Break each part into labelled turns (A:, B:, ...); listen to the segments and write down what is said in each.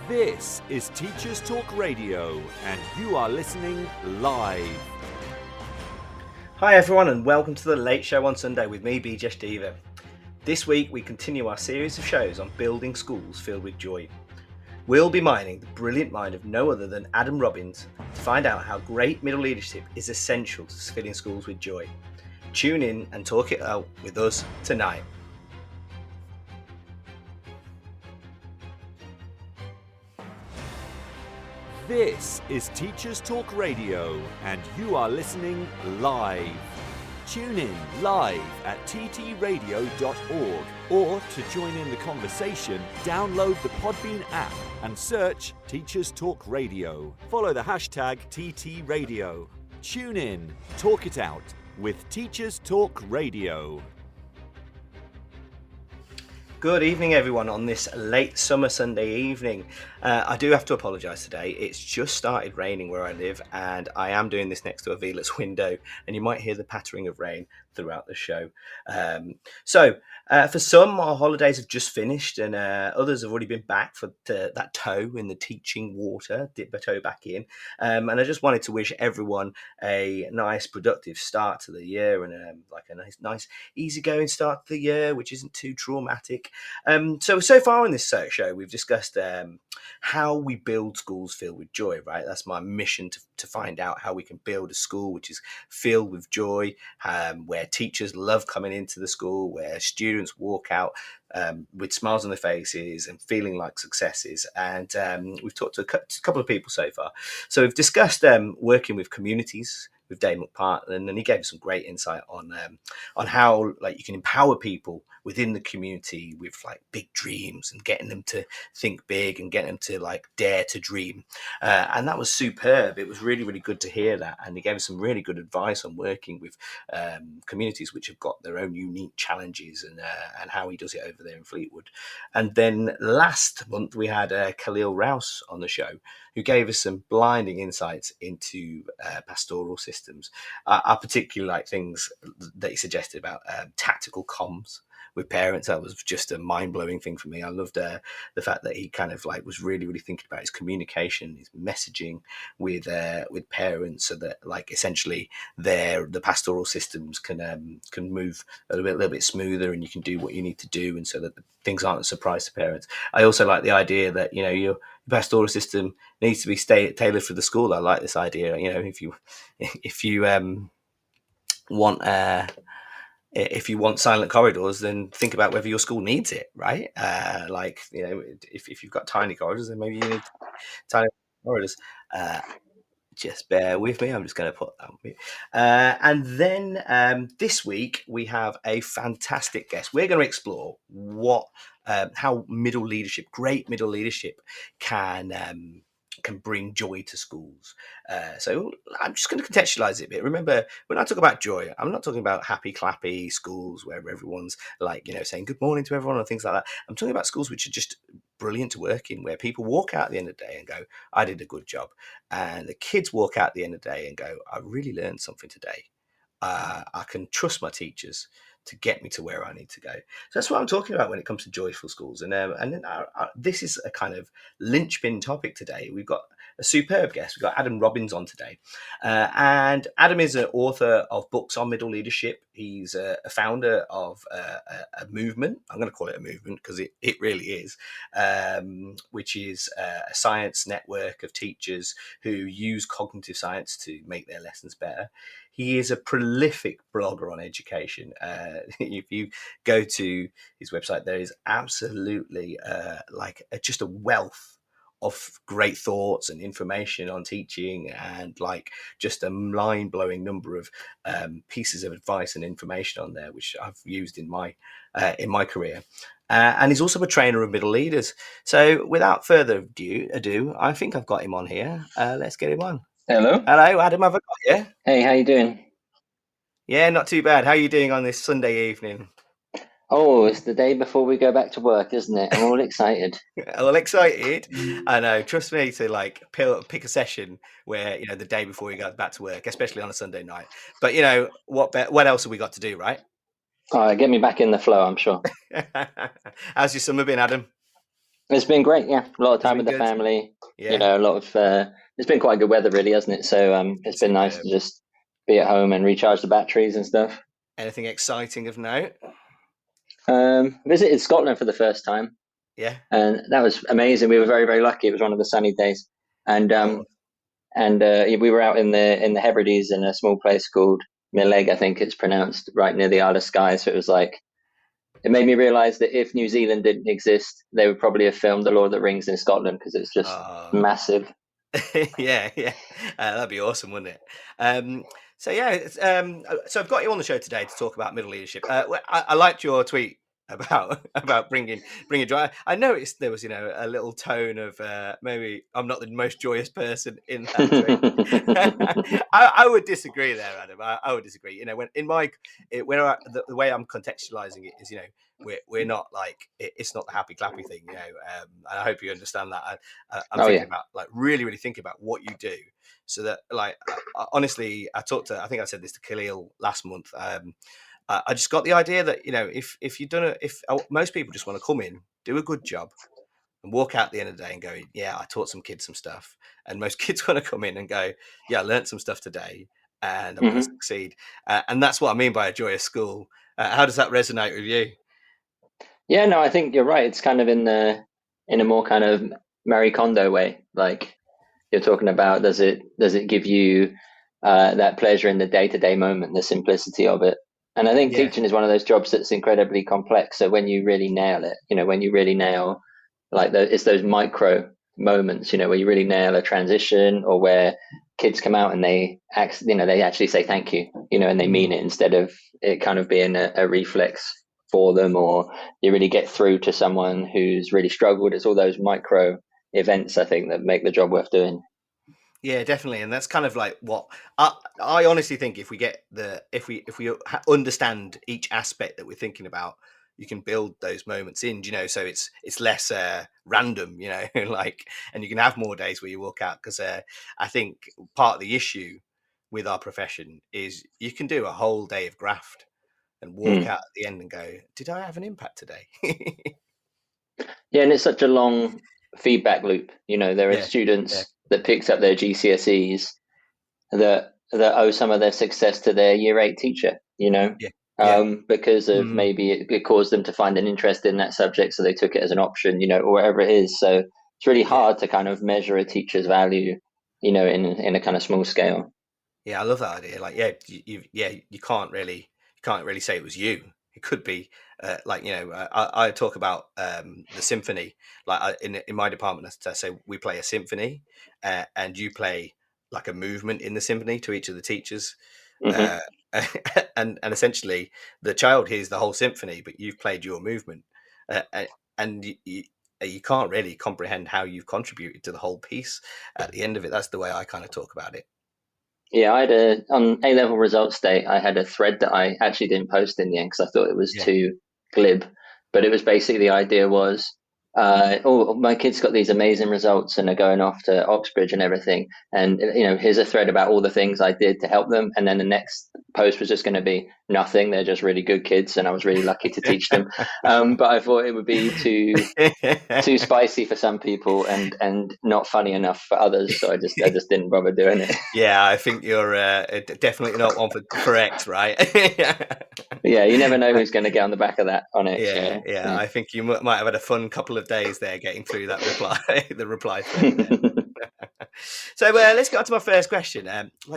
A: This is Teachers Talk Radio, and you are listening live.
B: Hi everyone, and welcome to the Late Show on Sunday with me, BJ Stever. This week we continue our series of shows on building schools filled with joy. We'll be mining the brilliant mind of no other than Adam Robbins to find out how great middle leadership is essential to filling schools with joy. Tune in and talk it out with us tonight.
A: This is Teachers Talk Radio, and you are listening live. Tune in live at ttradio.org, or to join in the conversation, download the Podbean app and search Teachers Talk Radio. Follow the hashtag TTRadio. Tune in, talk it out with Teachers Talk Radio.
B: Good evening, everyone, on this late summer Sunday evening. I do have to apologise today. It's just started raining where I live, and I am doing this next to a Velas window, and you might hear the pattering of rain throughout the show. For some, our holidays have just finished, and others have already been back for that toe in the teaching water, dip the toe back in. And I just wanted to wish everyone a nice, productive start to the year, and a nice, easygoing start to the year, which isn't too traumatic. So far in this show, we've discussed how we build schools filled with joy, right? That's my mission, to find out how we can build a school which is filled with joy, where teachers love coming into the school, where students walk out with smiles on their faces and feeling like successes. And we've talked to a couple of people so far. So we've discussed working with communities with Dave McPartland, and he gave us some great insight on how you can empower people within the community with big dreams and getting them to think big and getting them to dare to dream. And that was superb. It was really, really good to hear that. And he gave us some really good advice on working with communities which have got their own unique challenges, and how he does it over there in Fleetwood. And then last month we had Khalil Rouse on the show, who gave us some blinding insights into pastoral systems. I particularly like things that he suggested about tactical comms with parents. That was just a mind-blowing thing for me. I loved the fact that he kind of was really, really thinking about his communication, his messaging with parents, so that essentially the pastoral systems can move a little bit smoother, and you can do what you need to do, and so that things aren't a surprise to parents. I also like the idea that your pastoral system needs to be tailored for the school. I like this idea. If you want silent corridors, then think about whether your school needs it, right? If you've got tiny corridors, then maybe you need tiny corridors. Just bear with me. I'm just going to put that on mute. And then this week we have a fantastic guest. We're going to explore how great middle leadership can bring joy to schools. So I'm just going to contextualize it a bit. Remember, when I talk about joy, I'm not talking about happy clappy schools where everyone's saying good morning to everyone and things like that. I'm talking about schools which are just brilliant to work in, where people walk out at the end of the day and go, I did a good job. And the kids walk out at the end of the day and go, I really learned something today. I can trust my teachers to get me to where I need to go. So that's what I'm talking about when it comes to joyful schools. And then this is a kind of linchpin topic today. We've got a superb guest. We've got Adam Robbins on today. And Adam is an author of books on middle leadership. He's a founder of a movement. I'm going to call it a movement because it really is, which is a science network of teachers who use cognitive science to make their lessons better. He is a prolific blogger on education. If you go to his website, there is absolutely just a wealth of great thoughts and information on teaching, and just a mind-blowing number of pieces of advice and information on there, which I've used in my career. And he's also a trainer of middle leaders. So without further ado, I think I've got him on here. Let's get him on.
C: Hello,
B: Adam. Have I got you?
C: Hey, how you doing?
B: Yeah, not too bad. How are you doing on this Sunday evening?
C: Oh, it's the day before we go back to work, isn't it? I'm all excited.
B: All excited. I know. Trust me to pick a session where the day before you go back to work, especially on a Sunday night. But what else have we got to do, right?
C: Get me back in the flow, I'm sure.
B: How's your summer been, Adam?
C: It's been great, yeah. A lot of
B: Has it
C: time
B: been
C: with the
B: good?
C: family.
B: Yeah,
C: A lot of it's been quite good weather, really, hasn't it? So it's been nice
B: superb.
C: to just be at home and recharge the batteries and stuff.
B: Anything exciting of note?
C: Visited Scotland for the first time,
B: Yeah.
C: and that was amazing. We were very, very lucky. It was one of the sunny days, and
B: Oh,
C: we were out in the Hebrides in a small place called Milleg, I think it's pronounced, right near the Isle of Skye. So it was like it made me realize that if New Zealand didn't exist, they would probably have filmed The Lord of the Rings in Scotland because it's just
B: oh.
C: massive.
B: Yeah, yeah, that'd be awesome, wouldn't it? So yeah, so I've got you on the show today to talk about middle leadership. I liked your tweet about bringing joy. I noticed there was a little tone of maybe I'm not the most joyous person in that tweet. I would disagree there, Adam. I would disagree. When in my the way I'm contextualizing it is, we're not like it's not the happy clappy thing, and I hope you understand that. I'm
C: Oh
B: thinking
C: yeah.
B: about like really thinking about what you do, so that like honestly, I think I said this to Khalil last month. I just got the idea that if you've done if most people just want to come in, do a good job, and walk out at the end of the day and go, yeah, I taught some kids some stuff, and most kids want to come in and go, yeah, I learned some stuff today, and I'm going to
C: Hmm.
B: succeed, and that's what I mean by a joyous school. How does that resonate with you?
C: Yeah, no, I think you're right. It's kind of in a more kind of Marie Kondo way. Like you're talking about, does it give you that pleasure in the day-to-day moment, the simplicity of it? And I think
B: Yeah,
C: teaching is one of those jobs that's incredibly complex. So when you really nail it, when you really nail it's those micro moments, where you really nail a transition or where kids come out and they actually say thank you, and they mean
B: mm.
C: it instead of it kind of being a reflex for them, or you really get through to someone who's really struggled. It's all those micro events, I think, that make the job worth doing.
B: Yeah, definitely, and that's kind of like what I honestly think. If we get if we understand each aspect that we're thinking about, you can build those moments in. So it's less random. Like, and you can have more days where you walk out because I think part of the issue with our profession is you can do a whole day of graft and walk
C: Mm.
B: out at the end and go, "Did I have an impact today?"
C: Yeah, and it's such a long feedback loop. There are
B: Yeah, yeah,
C: students that picked up their GCSEs that owe some of their success to their year eight teacher,
B: yeah, yeah.
C: because of
B: Mm.
C: maybe it caused them to find an interest in that subject, so they took it as an option, or whatever it is. So it's really
B: Yeah.
C: hard to kind of measure a teacher's value, in a kind of small scale.
B: Yeah, I love that idea. Like, yeah, you can't really say it was you. It could be I talk about the symphony. Like in my department, I say we play a symphony, and you play like a movement in the symphony to each of the teachers,
C: Hmm.
B: uh, and essentially the child hears the whole symphony, but you've played your movement, and you can't really comprehend how you've contributed to the whole piece at the end of it. That's the way I kind of talk about it.
C: Yeah, on A level results day, I had a thread that I actually didn't post in the end because I thought it was
B: Yeah.
C: too glib. But it was basically the idea was, oh, my kids got these amazing results and are going off to Oxbridge and everything. And here's a thread about all the things I did to help them. And then the next post was just going to be nothing. They're just really good kids, and I was really lucky to teach them. But I thought it would be too spicy for some people and not funny enough for others. So I just didn't bother doing it.
B: Yeah, I think you're definitely not one for X, right?
C: Yeah, you never know who's going to get on the back of that on X.
B: Yeah, yeah.
C: Yeah.
B: I think you might have had a fun couple of days there getting through that reply, the reply thread there. So let's get on to my first question.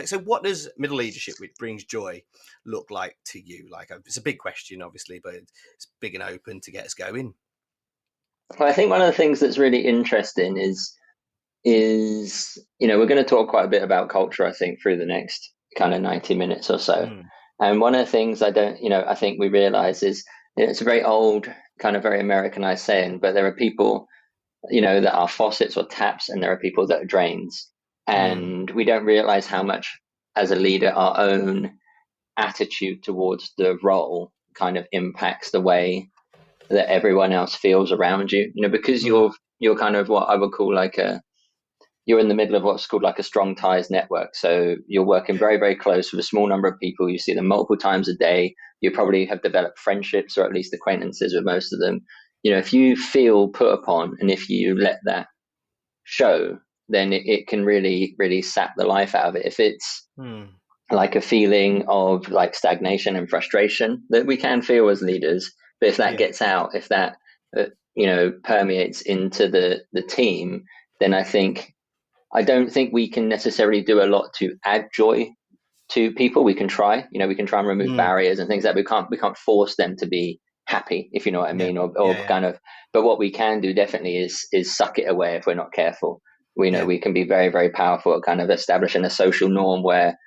B: So what does middle leadership, which brings joy, look like to you? Like, it's a big question, obviously, but it's big and open to get us going.
C: Well, I think one of the things that's really interesting is we're going to talk quite a bit about culture, I think, through the next kind of 90 minutes or so.
B: Mm,
C: And one of the things I think we realize is it's a very old, kind of very Americanized saying, but there are people, that are faucets or taps, and there are people that are drains.
B: mm,
C: And we don't realize how much, as a leader, our own attitude towards the role kind of impacts the way that everyone else feels around you. Because
B: mm,
C: you're kind of what I would call you're in the middle of what's called like a strong ties network. So you're working
B: yeah,
C: very, very close with a small number of people. You see them multiple times a day. You probably have developed friendships or at least acquaintances with most of them. if you feel put upon and if you let that show, then it can really, really sap the life out of it. If it's like a feeling of like stagnation and frustration that we can feel as leaders, but if that gets out, if that permeates into the team, then I don't think we can necessarily do a lot to add joy to people. We can try, we can try and remove barriers and things that we can't force them to be happy, if you know what I mean, or kind of. But what we can do definitely is suck it away if we're not careful. We know we can be very, very powerful at kind of establishing a social norm where,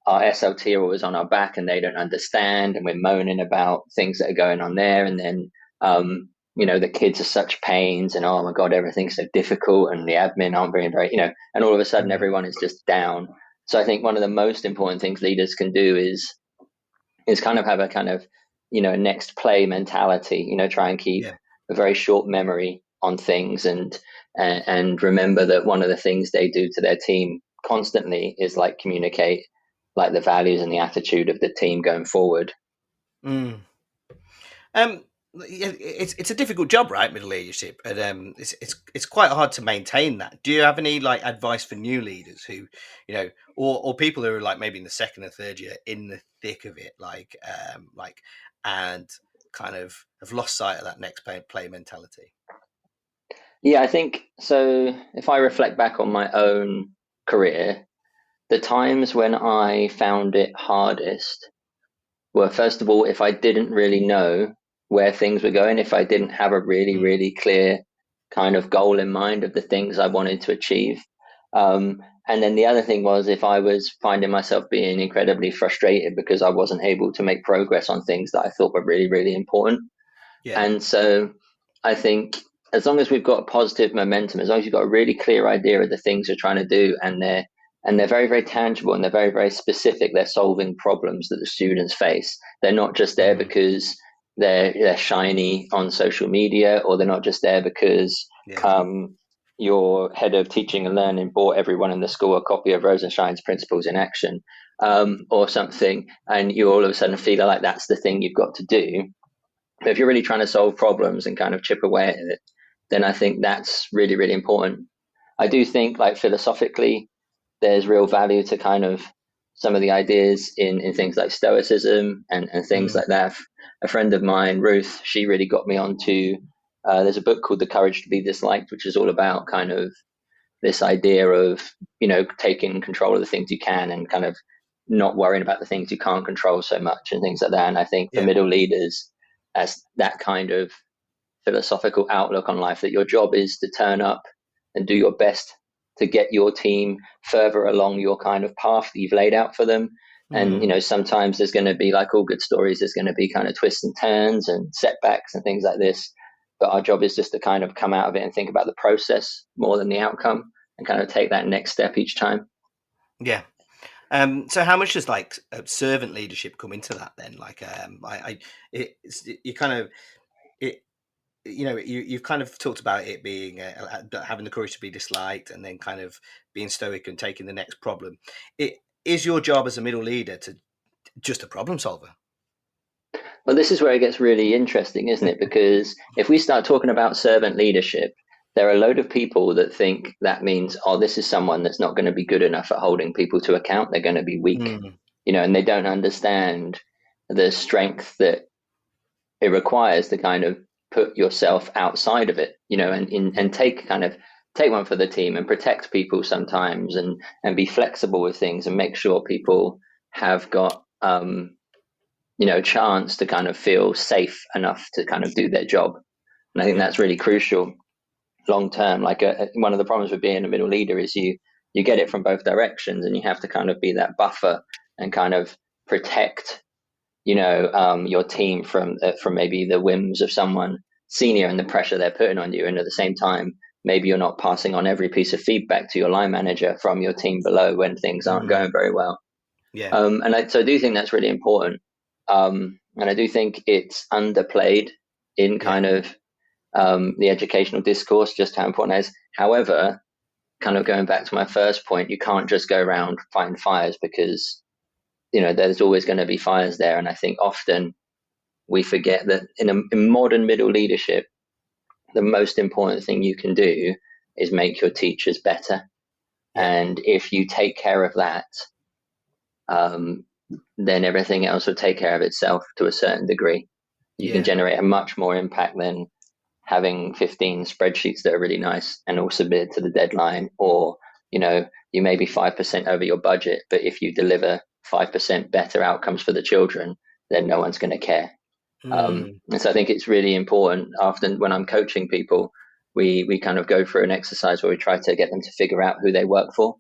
C: our SLT are always on our back and they don't understand, and we're moaning about things that are going on there, and then the kids are such pains, and oh my god, everything's so difficult, and the admin aren't very, very, and all of a sudden everyone is just down. So I think one of the most important things leaders can do is kind of have a kind of next play mentality. Try and keep a very short memory on things, and remember that one of the things they do to their team constantly is like communicate like the values and the attitude of the team going forward.
B: It's a difficult job, right? Middle leadership, and it's quite hard to maintain that. Do you have any like advice for new leaders who, or people who are like maybe in the second or third year in the thick of it, and kind of have lost sight of that next play mentality?
C: Yeah, I think so. If I reflect back on my own career, the times when I found it hardest were, first of all, if I didn't really know where things were going, if I didn't have a really, really clear kind of goal in mind of the things I wanted to achieve. And then the other thing was if I was finding myself being incredibly frustrated because I wasn't able to make progress on things that I thought were really, really important. Yeah. And so I think as long as we've got positive momentum, as long as you've got a really clear idea of the things you're trying to do, and they're very, very tangible, and they're very, very specific, they're solving problems that the students face. They're not just there because they're shiny on social media, or they're not just there because your head of teaching and learning bought everyone in the school a copy of Rosenshine's Principles in Action, or something, and you all of a sudden feel like that's the thing you've got to do. But if you're really trying to solve problems and kind of chip away at it, then I think that's really, really important. I do think, like, philosophically, there's real value to kind of some of the ideas in things like Stoicism and things like that. A friend of mine, Ruth, she really got me onto, there's a book called The Courage to Be Disliked, which is all about kind of this idea of, taking control of the things you can and kind of not worrying about the things you can't control so much and things like that. And I think for middle leaders, as that kind of philosophical outlook on life, that your job is to turn up and do your best to get your team further along your kind of path that you've laid out for them. And, sometimes there's going to be, like all good stories, there's going to be kind of twists and turns and setbacks and things like this. But our job is just to kind of come out of it and think about the process more than the outcome, and kind of take that next step each time. Yeah.
B: So how much does like servant leadership come into that then? Like, you've kind of talked about it being having the courage to be disliked, and then kind of being stoic and taking the next problem. Is your job as a middle leader to just a problem solver?
C: Well, this is where it gets really interesting, isn't it? Because if we start talking about servant leadership, there are a load of people that think that means, oh, this is someone that's not going to be good enough at holding people to account. They're going to be weak, and they don't understand the strength that it requires to kind of put yourself outside of it, and take one for the team and protect people sometimes, and be flexible with things and make sure people have got, chance to kind of feel safe enough to kind of do their job. And I think that's really crucial long term. Like one of the problems with being a middle leader is you get it from both directions, and you have to kind of be that buffer and kind of protect your team from maybe the whims of someone senior and the pressure they're putting on you. And at the same time, maybe you're not passing on every piece of feedback to your line manager from your team below when things aren't going very well. Yeah. So I do think that's really important. And I do think it's underplayed in kind of the educational discourse, just how important it is. However, kind of going back to my first point, you can't just go around fighting fires, because there's always going to be fires there. And I think often we forget that in modern middle leadership, the most important thing you can do is make your teachers better. And if you take care of that, then everything else will take care of itself to a certain degree. You can generate a much more impact than having 15 spreadsheets that are really nice and all submitted to the deadline, or, you may be 5% over your budget, but if you deliver 5% better outcomes for the children, then no one's going to care. And so I think it's really important. Often when I'm coaching people, we kind of go through an exercise where we try to get them to figure out who they work for.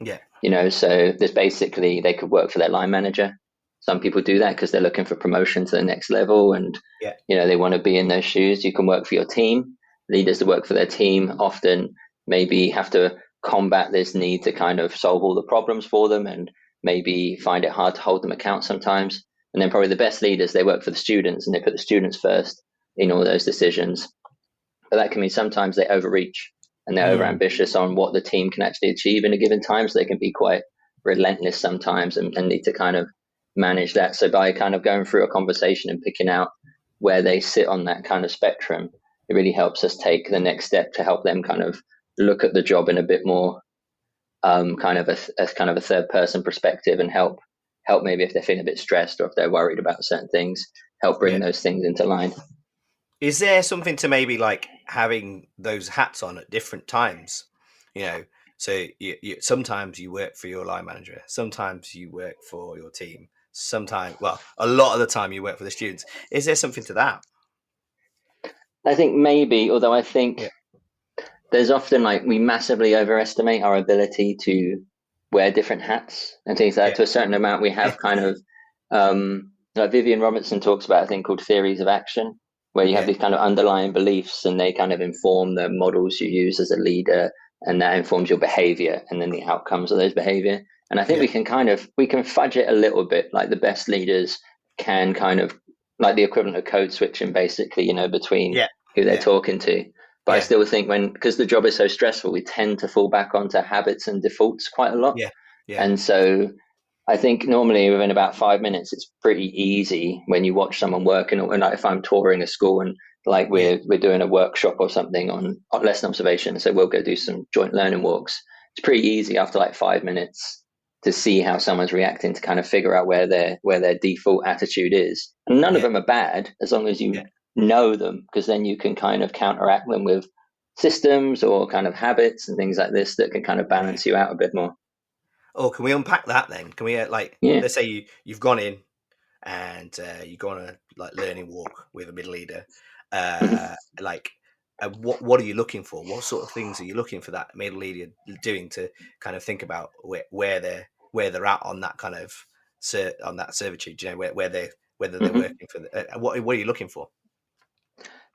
C: So there's basically, they could work for their line manager. Some people do that because they're looking for promotion to the next level, and they want to be in those shoes. You can work for your team. Leaders that work for their team often maybe have to combat this need to kind of solve all the problems for them, and maybe find it hard to hold them account sometimes. And then probably the best leaders, they work for the students, and they put the students first in all those decisions. But that can mean sometimes they overreach and they're over ambitious on what the team can actually achieve in a given time. So they can be quite relentless sometimes and need to kind of manage that. So by kind of going through a conversation and picking out where they sit on that kind of spectrum, it really helps us take the next step to help them kind of look at the job in a bit more kind of a third person perspective, and help maybe if they're feeling a bit stressed or if they're worried about certain things, help bring those things into line.
B: Is there something to maybe like having those hats on at different times? So you sometimes you work for your line manager, sometimes you work for your team, sometimes, well, a lot of the time you work for the students. Is there something to that?
C: I think maybe, although I think there's often we massively overestimate our ability to wear different hats and things like that. To a certain amount, we have kind of like Vivian Robertson talks about a thing called theories of action, where you have these kind of underlying beliefs, and they kind of inform the models you use as a leader, and that informs your behavior and then the outcomes of those behavior. And I think we can fudge it a little bit. Like the best leaders can kind of, like the equivalent of code switching, basically, between who they're talking to. But I still think because the job is so stressful, we tend to fall back onto habits and defaults quite a lot. And so I think normally within about 5 minutes, it's pretty easy when you watch someone work. And like if I'm touring a school and like we're doing a workshop or something on lesson observation, so we'll go do some joint learning walks. It's pretty easy after like 5 minutes to see how someone's reacting, to kind of figure out where their default attitude is. And none of them are bad as long as you know them, because then you can kind of counteract them with systems or kind of habits and things like this that can kind of balance you out a bit more.
B: Oh, can we unpack that then? Can we let's say you've gone in and you go on a learning walk with a middle leader. What are you looking for? What sort of things are you looking for that middle leader doing to kind of think about where they're at on that kind of on that servitude? Whether they're working for what are you looking for?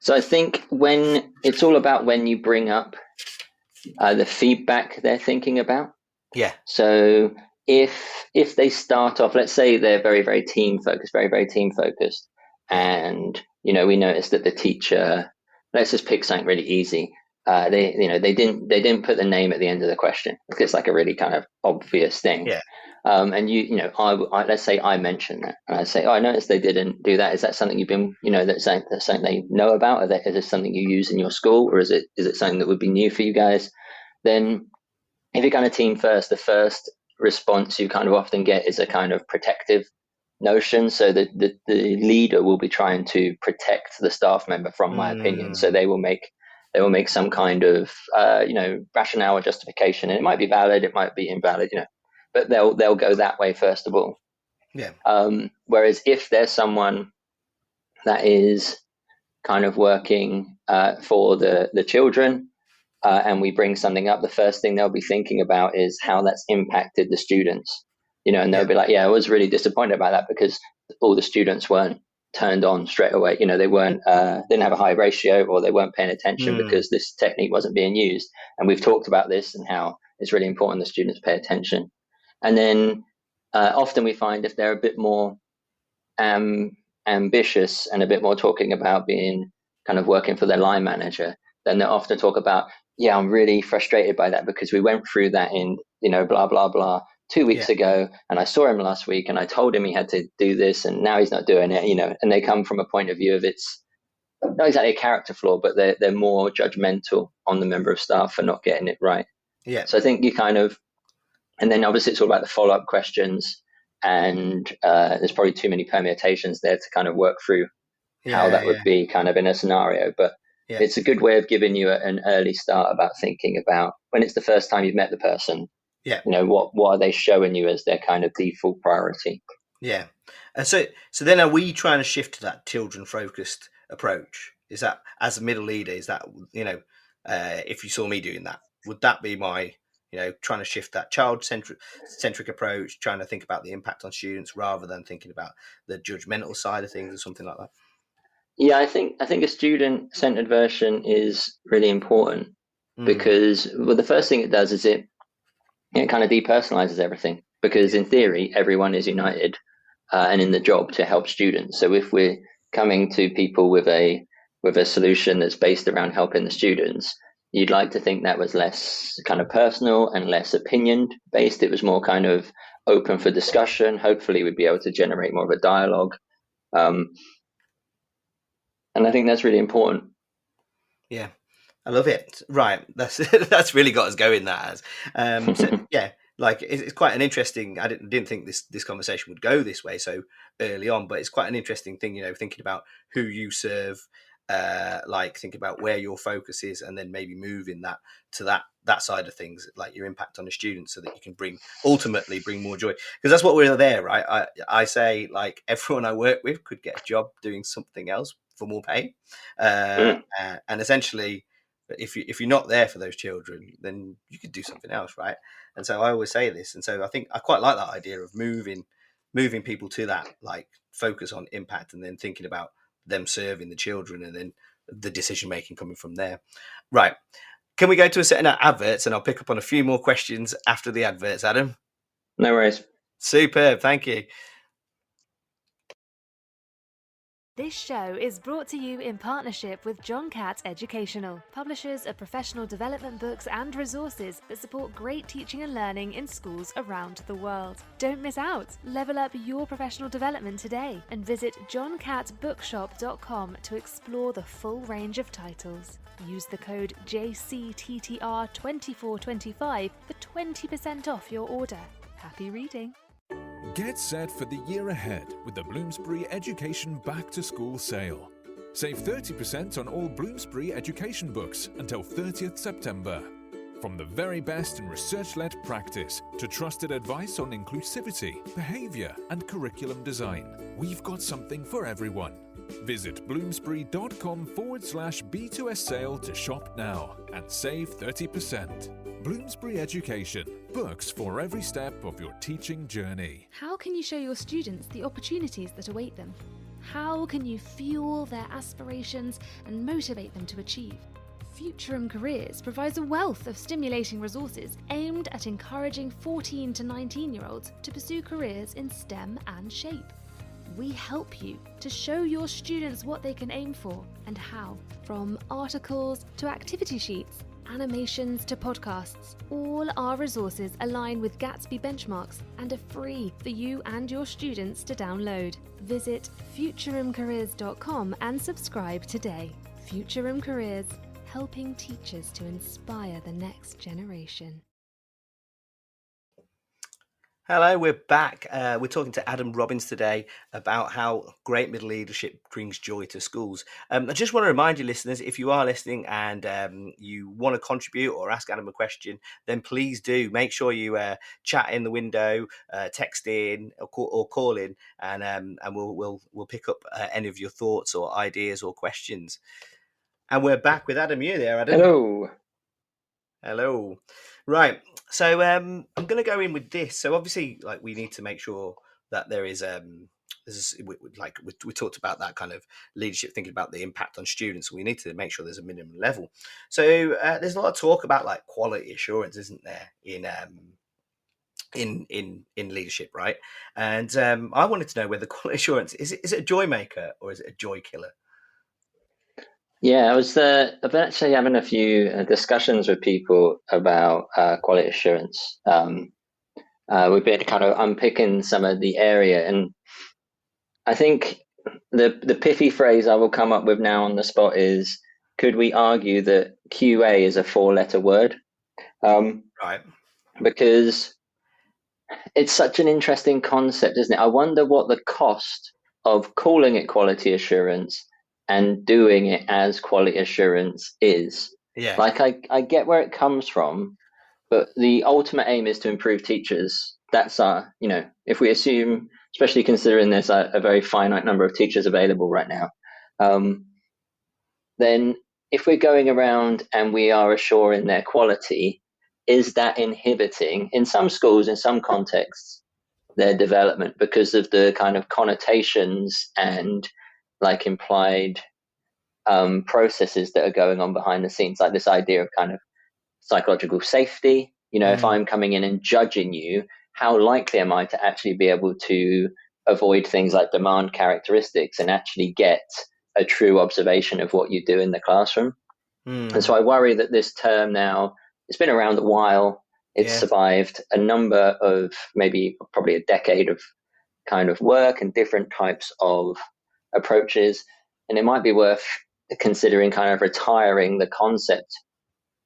C: So I think when it's all about when you bring up the feedback they're thinking about. So if they start off, let's say they're very, very team focused, and we noticed that the teacher, let's just pick something really easy. They didn't put the name at the end of the question, because it's like a really kind of obvious thing. And let's say I mention that, and I say, I noticed they didn't do that. Is that something you've been, that's something they know about? Is this something you use in your school, or is it something that would be new for you guys? Then, if you're kind of team first, the first response you kind of often get is a kind of protective notion. So the leader will be trying to protect the staff member from my opinion. So they will make some kind of rationale or justification, and it might be valid, it might be invalid, but they'll go that way first of all. Whereas if there's someone that is kind of working for the children, and we bring something up, the first thing they'll be thinking about is how that's impacted the students, and they'll be like, I was really disappointed about that because all the students weren't turned on straight away. They weren't, didn't have a high ratio, or they weren't paying attention because this technique wasn't being used. And we've talked about this and how it's really important the students pay attention. And then often we find if they're a bit more ambitious and a bit more talking about being kind of working for their line manager, then they'll often talk about, I'm really frustrated by that because we went through that in, blah, blah, blah. 2 weeks ago, and I saw him last week, and I told him he had to do this, and now he's not doing it, and they come from a point of view of it's not exactly a character flaw, but they're more judgmental on the member of staff for not getting it right.
B: Yeah.
C: So I think you kind of, and then obviously it's all about the follow-up questions, and there's probably too many permutations there to kind of work through how that would be kind of in a scenario. But it's a good way of giving you an early start about thinking about when it's the first time you've met the person.
B: Yeah.
C: What are they showing you as their kind of default priority?
B: Yeah. And so then are we trying to shift to that children-focused approach? Is that, as a middle leader, is that, if you saw me doing that, would that be my, trying to shift that child-centric approach, trying to think about the impact on students rather than thinking about the judgmental side of things or something like that?
C: Yeah, I think a student-centered version is really important because the first thing it does is it kind of depersonalizes everything, because in theory everyone is united and in the job to help students. So if we're coming to people with a solution that's based around helping the students, you'd like to think that was less kind of personal and less opinion based. It was more kind of open for discussion. Hopefully we'd be able to generate more of a dialogue. And I think that's really important.
B: Yeah, I love it. Right, that's really got us going. That has. So yeah, like it's quite an interesting. I didn't think this conversation would go this way so early on, but it's quite an interesting thing. Thinking about who you serve, think about where your focus is, and then maybe moving that to that side of things, like your impact on the students, so that you can ultimately bring more joy. Because that's what we're there, right? I say, like, everyone I work with could get a job doing something else for more pay, and essentially, if you're not there for those children, then you could do something else, right? And so I always say this, and so I think I quite like that idea of moving people to that, like, focus on impact, and then thinking about them serving the children, and then the decision making coming from there. Right? Can we go to a set of adverts, and I'll pick up on a few more questions after the adverts, Adam?
C: No worries.
B: Superb, thank you.
D: This show is brought to you in partnership with John Catt Educational, publishers of professional development books and resources that support great teaching and learning in schools around the world. Don't miss out. Level up your professional development today and visit johncattbookshop.com to explore the full range of titles. Use the code JCTTR2425 for 20% off your order. Happy reading.
E: Get set for the year ahead with the Bloomsbury Education Back to School sale. Save 30% on all Bloomsbury education books until 30th September. From the very best in research-led practice to trusted advice on inclusivity, behaviour and curriculum design, we've got something for everyone. Visit bloomsbury.com/B2S sale to shop now and save 30%. Bloomsbury Education, books for every step of your teaching journey.
D: How can you show your students the opportunities that await them? How can you fuel their aspirations and motivate them to achieve? Futurum Careers provides a wealth of stimulating resources aimed at encouraging 14 to 19-year-olds to pursue careers in STEM and SHAPE. We help you to show your students what they can aim for and how. From articles to activity sheets, animations to podcasts, all our resources align with Gatsby benchmarks and are free for you and your students to download. Visit futurumcareers.com and subscribe today. Futurum Careers, helping teachers to inspire the next generation.
B: Hello, we're back. We're talking to Adam Robbins today about how great middle leadership brings joy to schools. I just want to remind you, listeners, if you are listening and you want to contribute or ask Adam a question, then please do. Make sure you chat in the window, text in, or call in, and we'll pick up any of your thoughts or ideas or questions. And we're back with Adam. You there, Adam? Hello. Right. So I'm going to go in with this. So obviously, like, we need to make sure that there is we talked about that kind of leadership, thinking about the impact on students. We need to make sure there's a minimum level. So there's a lot of talk about, like, quality assurance, isn't there, in leadership, right? And I wanted to know whether quality assurance is it a joy maker or is it a joy killer?
C: Yeah, I've been actually having a few discussions with people about quality assurance. we've been kind of unpicking some of the area, and I think the pithy phrase I will come up with now on the spot is: could we argue that QA is a 4-letter word?
B: Right.
C: Because it's such an interesting concept, isn't it? I wonder what the cost of calling it quality assurance and doing it as quality assurance is.
B: Yeah.
C: Like, I get where it comes from, but the ultimate aim is to improve teachers. That's our, if we assume, especially considering there's a very finite number of teachers available right now, then if we're going around and we are assuring their quality, is that inhibiting, in some schools, in some contexts, their development because of the kind of connotations and like implied processes that are going on behind the scenes, like this idea of kind of psychological safety? If I'm coming in and judging you, how likely am I to actually be able to avoid things like demand characteristics and actually get a true observation of what you do in the classroom? And so I worry that this term now, it's been around a while. It's survived a number of, probably a decade of kind of work and different types of approaches. And it might be worth considering kind of retiring the concept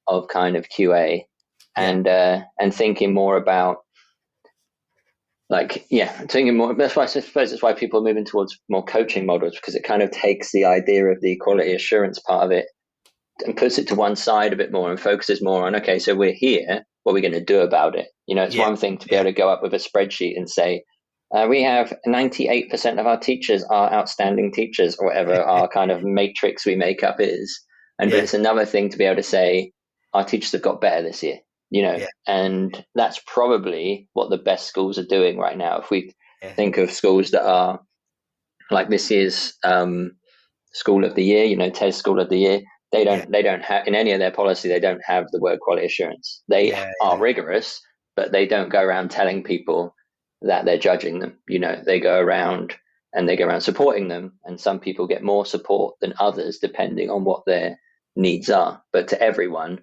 C: of kind of QA and thinking more about thinking more. That's why I suppose it's why people are moving towards more coaching models, because it kind of takes the idea of the quality assurance part of it and puts it to one side a bit more and focuses more on, okay, so we're here, what are we going to do about it? It's one thing to be able to go up with a spreadsheet and say, we have 98% of our teachers are outstanding teachers, or whatever our kind of matrix we make up is. But it's another thing to be able to say, our teachers have got better this year, and that's probably what the best schools are doing right now. If we think of schools that are like this year's School of the Year, TES School of the Year, they don't have, in any of their policy, they don't have the word quality assurance. They are rigorous, but they don't go around telling people that they're judging them. They go around supporting them, and some people get more support than others depending on what their needs are. But to everyone,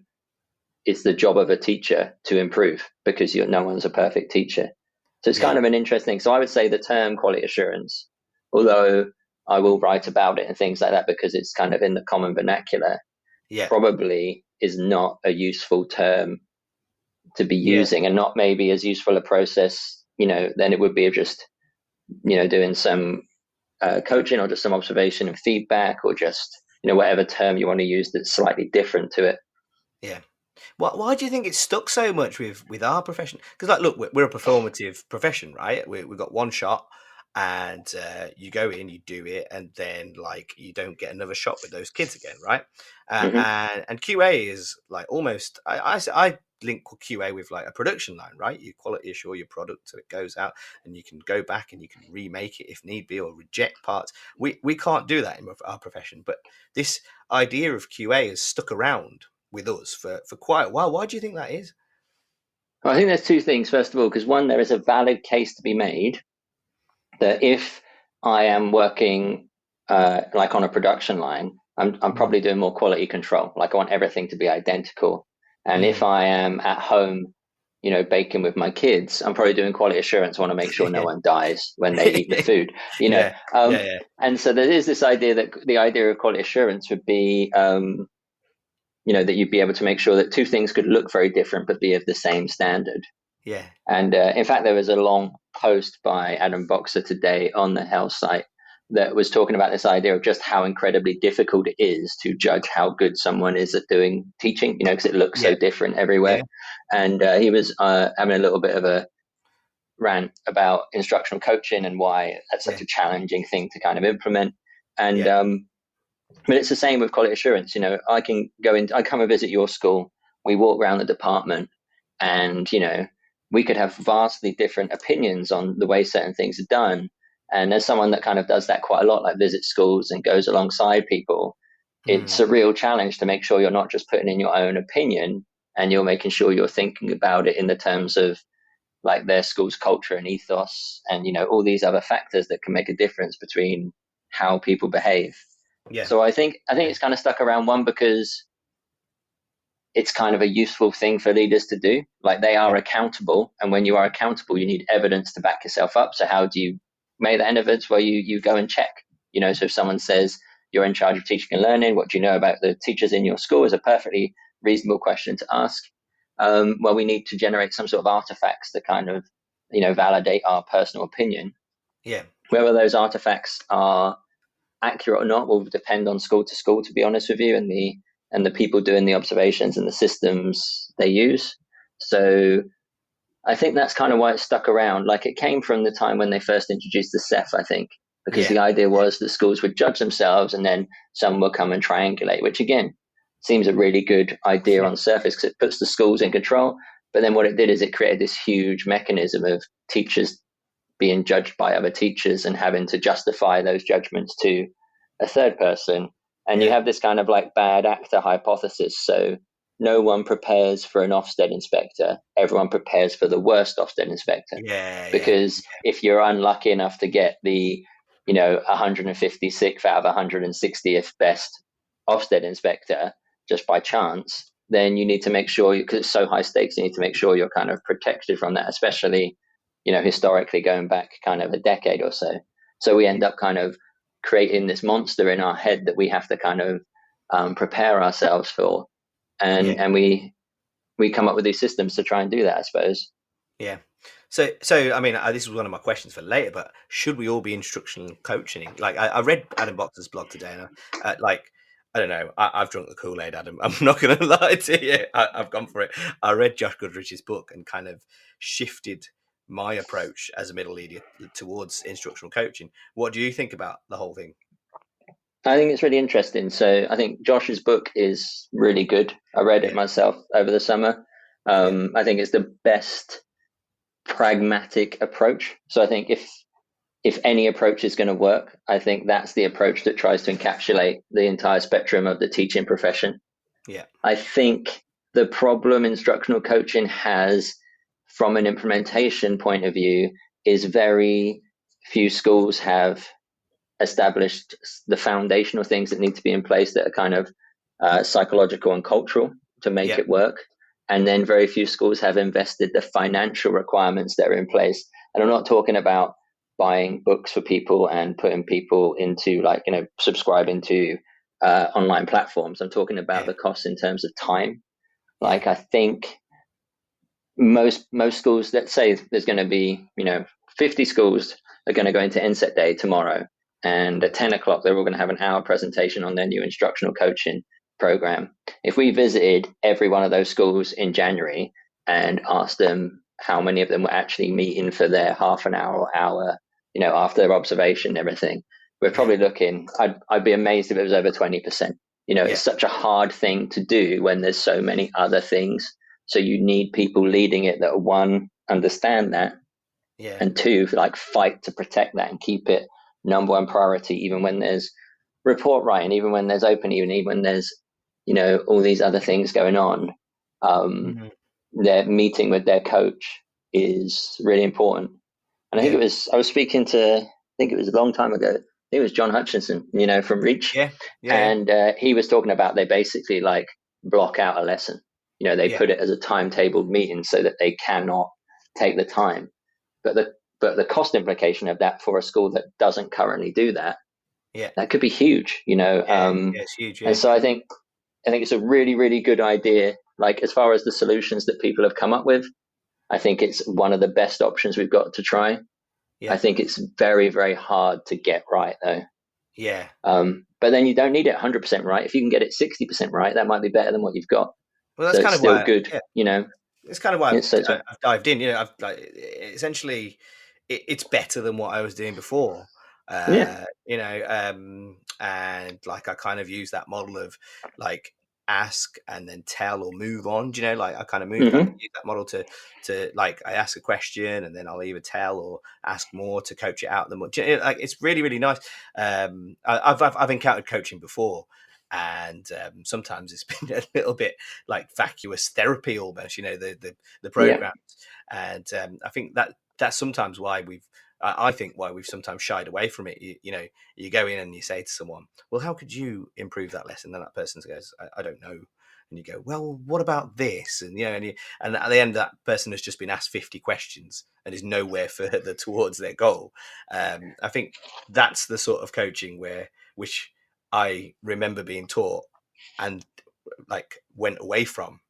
C: it's the job of a teacher to improve, because no one's a perfect teacher. So it's kind of an interesting. So I would say the term quality assurance, although I will write about it and things like that because it's kind of in the common vernacular, probably is not a useful term to be using, and not maybe as useful a process, than it would be of just, doing some coaching or just some observation and feedback, or just, whatever term you want to use that's slightly different to it.
B: Yeah. Why do you think it's stuck so much with our profession? Because, look, we're a performative profession, right? We've got one shot, and you go in, you do it, and then you don't get another shot with those kids again, right? And QA is almost, I link QA with a production line, right? You quality assure your product so it goes out, and you can go back and you can remake it if need be, or reject parts. We can't do that in our profession, but this idea of QA has stuck around with us for quite a while. Why do you think that is?
C: Well, I think there's two things. First of all, because one, there is a valid case to be made that if I am working on a production line, I'm probably doing more quality control. I want everything to be identical. And if I am at home, baking with my kids, I'm probably doing quality assurance. I want to make sure no one dies when they eat the food, And so there is this idea that the idea of quality assurance would be, that you'd be able to make sure that two things could look very different but be of the same standard.
B: Yeah.
C: And in fact, there was a long post by Adam Boxer today on the Health site that was talking about this idea of just how incredibly difficult it is to judge how good someone is at doing teaching, because it looks so different everywhere. And he was having a little bit of a rant about instructional coaching and why that's such a challenging thing to kind of implement. And but it's the same with quality assurance. I can I come and visit your school, we walk around the department, and we could have vastly different opinions on the way certain things are done. And as someone that kind of does that quite a lot, visits schools and goes alongside people, it's a real challenge to make sure you're not just putting in your own opinion, and you're making sure you're thinking about it in the terms of their school's culture and ethos, and all these other factors that can make a difference between how people behave. So I think it's kind of stuck around, one, because it's kind of a useful thing for leaders to do. Like, they are accountable, and when you are accountable, you need evidence to back yourself up. So how do you make that evidence? Well, you go and check. So if someone says you're in charge of teaching and learning, what do you know about the teachers in your school, is a perfectly reasonable question to ask. Well, we need to generate some sort of artifacts to kind of validate our personal opinion.
B: Yeah.
C: Whether those artifacts are accurate or not will depend on school to school, to be honest with you, and the people doing the observations and the systems they use. So I think that's kind of why it stuck around. Like, it came from the time when they first introduced the Ceph, I think, because the idea was that schools would judge themselves and then someone will come and triangulate, which again seems a really good idea on the surface because it puts the schools in control. But then what it did is it created this huge mechanism of teachers being judged by other teachers and having to justify those judgments to a third person. And you have this kind of like bad actor hypothesis. So no one prepares for an Ofsted inspector. Everyone prepares for the worst Ofsted inspector. Because if you're unlucky enough to get the 156th out of 160th best Ofsted inspector just by chance, then you need to make sure, because it's so high stakes, you need to make sure you're kind of protected from that, especially historically going back kind of a decade or so. So we end up kind of creating this monster in our head that we have to kind of prepare ourselves for. And we come up with these systems to try and do that, I suppose.
B: Yeah. So I mean, this is one of my questions for later, but should we all be instructional coaching? Like, I read Adam Boxer's blog today, and I don't know, I've drunk the Kool-Aid, Adam. I'm not going to lie to you. I've gone for it. I read Josh Goodrich's book and kind of shifted my approach as a middle leader towards instructional coaching. What do you think about the whole thing?
C: I think it's really interesting. So I think Josh's book is really good. I read it myself over the summer. I think it's the best pragmatic approach. So I think if any approach is going to work, I think that's the approach that tries to encapsulate the entire spectrum of the teaching profession.
B: Yeah.
C: I think the problem instructional coaching has, from an implementation point of view, is very few schools have established the foundational things that need to be in place that are kind of psychological and cultural to make it work. And then very few schools have invested the financial requirements that are in place. And I'm not talking about buying books for people and putting people into subscribing to online platforms. I'm talking about the costs in terms of time. Like, I think most schools, let's say there's going to be 50 schools are going to go into NSET Day tomorrow, and at 10 o'clock they're all going to have an hour presentation on their new instructional coaching program. If we visited every one of those schools in January and asked them how many of them were actually meeting for their half an hour or hour, after their observation and everything, we're probably looking, I'd be amazed if it was over 20%. It's such a hard thing to do when there's so many other things. So you need people leading it that, one, understand that, and two, fight to protect that and keep it number one priority, even when there's report writing, even when there's open, even when there's all these other things going on. Their meeting with their coach is really important. And I think I was speaking to, I think it was a long time ago, I think it was John Hutchinson, from Reach. And he was talking about, they basically block out a lesson. They put it as a timetabled meeting so that they cannot take the time. But the cost implication of that for a school that doesn't currently do that, that could be huge.
B: It's huge.
C: And so I think it's a really, really good idea. As far as the solutions that people have come up with, I think it's one of the best options we've got to try. I think it's very, very hard to get right, though. But then you don't need it 100% right. If you can get it 60% right, that might be better than what you've got.
B: Well, that's
C: so
B: kind
C: it's
B: of
C: still
B: why,
C: good.
B: It's kind of why I've dived in. Essentially, it's better than what I was doing before. And I kind of use that model of ask and then tell or move on. I kind of use that model to I ask a question and then I'll either tell or ask more to coach it out. It's really, really nice. I've encountered coaching before. And sometimes it's been a little bit vacuous therapy almost, the programs. And I think that's sometimes why we've I think why we've sometimes shied away from it. You know, you go in and you say to someone, well, how could you improve that lesson? And that person goes, I don't know. And you go, well, what about this? And, you know, and at the end, that person has just been asked 50 questions and is nowhere further towards their goal. I think that's the sort of coaching which I remember being taught and like went away from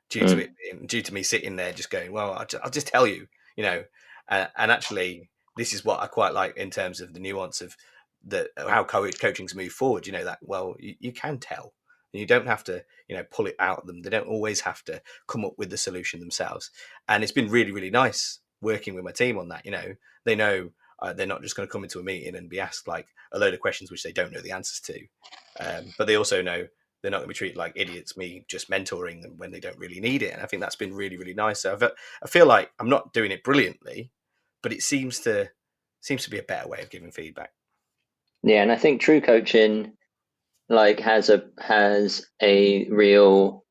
B: due to me sitting there just going, well, I'll just tell you, you know, and actually this is what I quite like in terms of the nuance of how coaching's moved forward. You know, that, well, you can tell. You don't have to, you know, pull it out of them. They don't always have to come up with the solution themselves. And it's been really, really nice working with my team on that. You know, they know they're not just going to come into a meeting and be asked like a load of questions which they don't know the answers to. But they also know they're not going to be treated like idiots, me just mentoring them when they don't really need it. And I think that's been really, really nice. So I feel like I'm not doing it brilliantly, but it seems to be a better way of giving feedback.
C: Yeah, and I think true coaching like has a real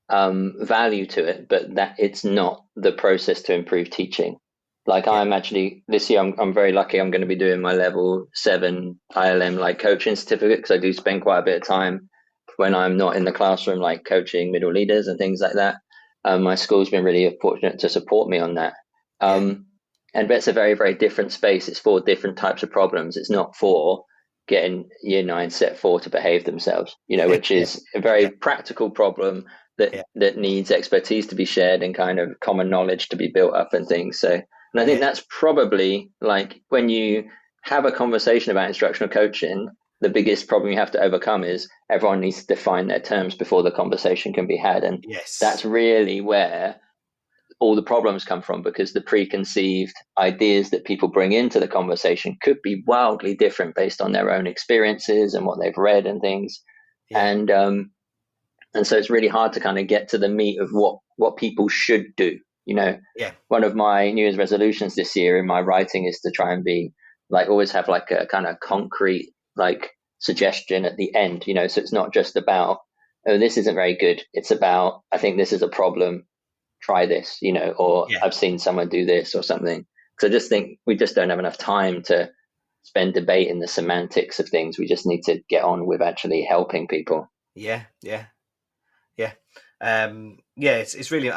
C: value to it, but that it's not the process to improve teaching. Like I'm actually this year, I'm very lucky. I'm going to be doing my level 7 ILM like coaching certificate because I do spend quite a bit of time when I'm not in the classroom, like coaching middle leaders and things like that. My school's been really fortunate to support me on that. And it's a very, very different space. It's for different types of problems. It's not for getting year 9 set 4 to behave themselves, you know, which is a very practical problem that needs expertise to be shared and kind of common knowledge to be built up and things. So, and I think that's probably like when you have a conversation about instructional coaching, the biggest problem you have to overcome is everyone needs to define their terms before the conversation can be had. And that's really where all the problems come from, because the preconceived ideas that people bring into the conversation could be wildly different based on their own experiences and what they've read and things. And so it's really hard to kind of get to the meat of what people should do. You know, one of my New Year's resolutions this year in my writing is to try and be like, always have like a kind of concrete like suggestion at the end, you know, so it's not just about, oh, this isn't very good. It's about, I think this is a problem. Try this, you know, or I've seen someone do this or something. Because I just think we just don't have enough time to spend debating the semantics of things. We just need to get on with actually helping people.
B: It's really